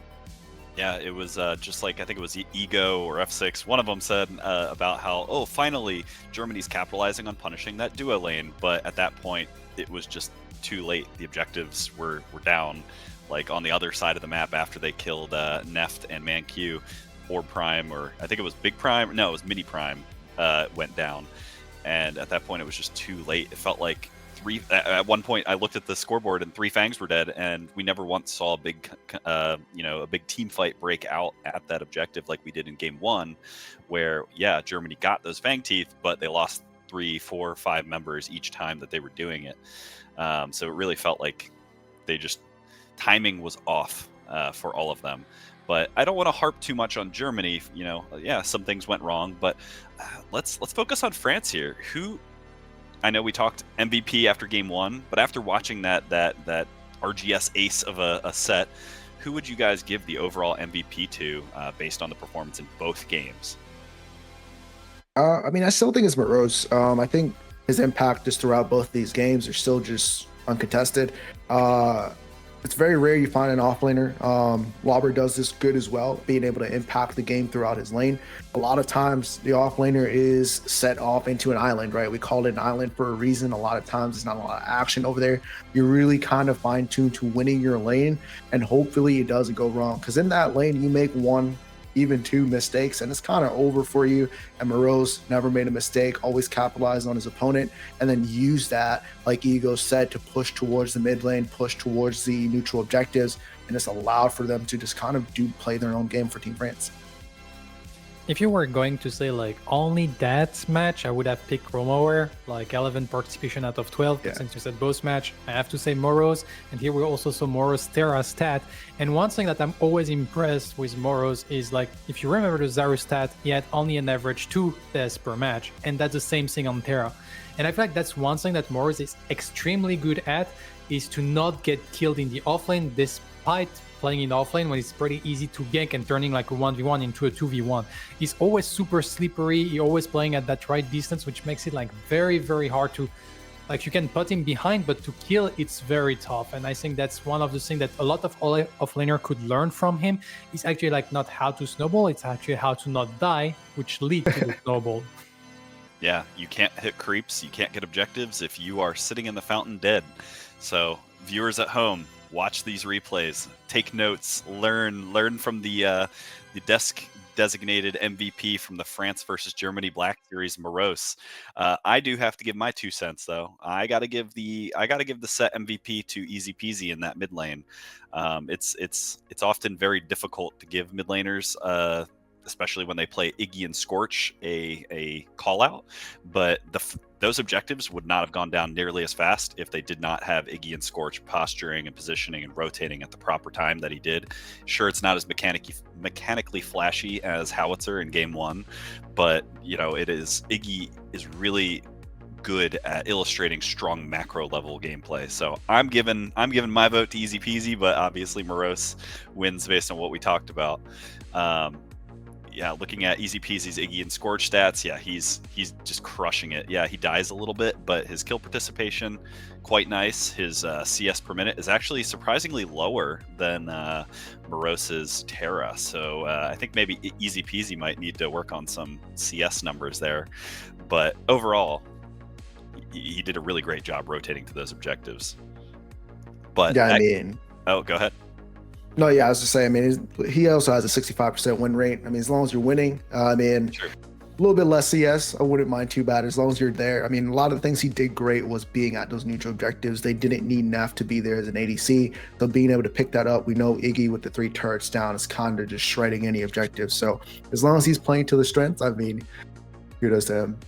A: Yeah, it was just like, I think it was Ego or F6. One of them said about how, oh, finally Germany's capitalizing on punishing that duo lane, but at that point it was just too late. The objectives were down, like on the other side of the map after they killed Neft and ManQ. Orb Prime, or I think it was Big Prime. No, it was Mini Prime. Went down, and at that point it was just too late. It felt like at one point I looked at the scoreboard and 3 Fangs were dead, and we never once saw a big a big team fight break out at that objective like we did in game 1, where Germany got those Fang teeth, but they lost 3, 4, 5 members each time that they were doing it. So it really felt like they just timing was off for all of them. But I don't want to harp too much on Germany. Some things went wrong, but let's focus on France here. Who, I know we talked MVP after game 1, but after watching that RGS ace of a set, who would you guys give the overall MVP to based on the performance in both games?
B: I still think it's Morose. I think his impact just throughout both these games are still just uncontested. It's very rare you find an offlaner. Lauber does this good as well, being able to impact the game throughout his lane. A lot of times the offlaner is set off into an island, right? We call it an island for a reason. A lot of times there's not a lot of action over there. You're really kind of fine-tuned to winning your lane, and hopefully it doesn't go wrong. Because in that lane, you make 1, even 2 mistakes, and it's kind of over for you. And Morose never made a mistake, always capitalized on his opponent, and then used that, like Ego said, to push towards the mid lane, push towards the neutral objectives, and it's allowed for them to just kind of play their own game for Team France.
C: If you were going to say like only that match, I would have picked Romaware, like 11 participation out of 12.
B: Yeah.
C: Since you said both match, I have to say Morose. And here we also saw Morose Terra stat. And one thing that I'm always impressed with Morose is like, if you remember the Zaru stat, he had only an average 2 deaths per match. And that's the same thing on Terra. And I feel like that's one thing that Morose is extremely good at, is to not get killed in the offlane despite playing in offlane when it's pretty easy to gank and turning like a 1v1 into a 2v1. He's always super slippery. He's always playing at that right distance, which makes it like very, very hard to, like, you can put him behind, but to kill, it's very tough. And I think that's one of the things that a lot of offlaner could learn from him, is actually like not how to snowball, it's actually how to not die, which leads to the snowball.
A: Yeah, you can't hit creeps, you can't get objectives if you are sitting in the fountain dead. So viewers at home, watch these replays, take notes, learn from the desk designated MVP from the France versus Germany Black Series, Morose. I do have to give my 2 cents though. I gotta give the set MVP to Easy Peasy in that mid lane. It's often very difficult to give mid laners, especially when they play Iggy and Scorch, a call out, but those objectives would not have gone down nearly as fast if they did not have Iggy and Scorch posturing and positioning and rotating at the proper time that he did. Sure, it's not as mechanically flashy as Howitzer in game 1, but Iggy is really good at illustrating strong macro level gameplay. So I'm giving my vote to Easy Peasy, but obviously Morose wins based on what we talked about. Looking at Easy Peasy's Iggy and Scorch stats, he's just crushing it. Yeah, he dies a little bit, but his kill participation, quite nice. His CS per minute is actually surprisingly lower than Morose's Terra. So I think maybe Easy Peasy might need to work on some CS numbers there. But overall, he did a really great job rotating to those objectives. But oh, go ahead.
B: No, I was just saying, he also has a 65% win rate. As long as you're winning,
A: Sure.
B: A little bit less CS, I wouldn't mind too bad as long as you're there. A lot of the things he did great was being at those neutral objectives. They didn't need Nef to be there as an ADC, so being able to pick that up, we know Iggy with the 3 turrets down is kind of just shredding any objective. So as long as he's playing to the strengths, kudos to him.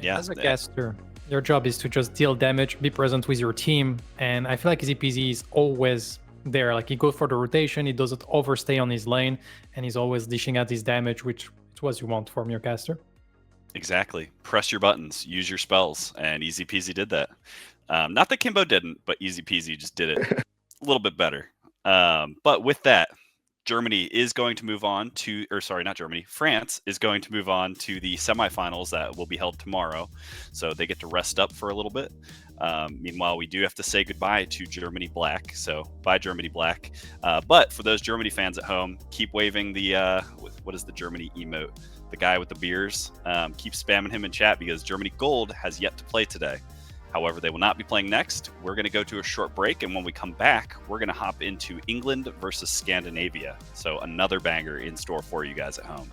C: Yeah, as a caster, your job is to just deal damage, be present with your team, and I feel like Easy Peasy is always there. Like, he goes for the rotation, he doesn't overstay on his lane, and he's always dishing out his damage, which is what you want from your caster.
A: Exactly. Press your buttons, use your spells, and Easy Peasy did that. Not that Kimbo didn't, but Easy Peasy just did it a little bit better. But with that, Germany is going to move on to, or sorry, not Germany, France is going to move on to the semifinals that will be held tomorrow. So they get to rest up for a little bit. Meanwhile, we do have to say goodbye to Germany Black. So bye, Germany Black. But for those Germany fans at home, keep waving the, what is the Germany emote? The guy with the beers. Keep spamming him in chat because Germany Gold has yet to play today. However, they will not be playing next. We're going to go to a short break, and when we come back, we're going to hop into England versus Scandinavia. So another banger in store for you guys at home.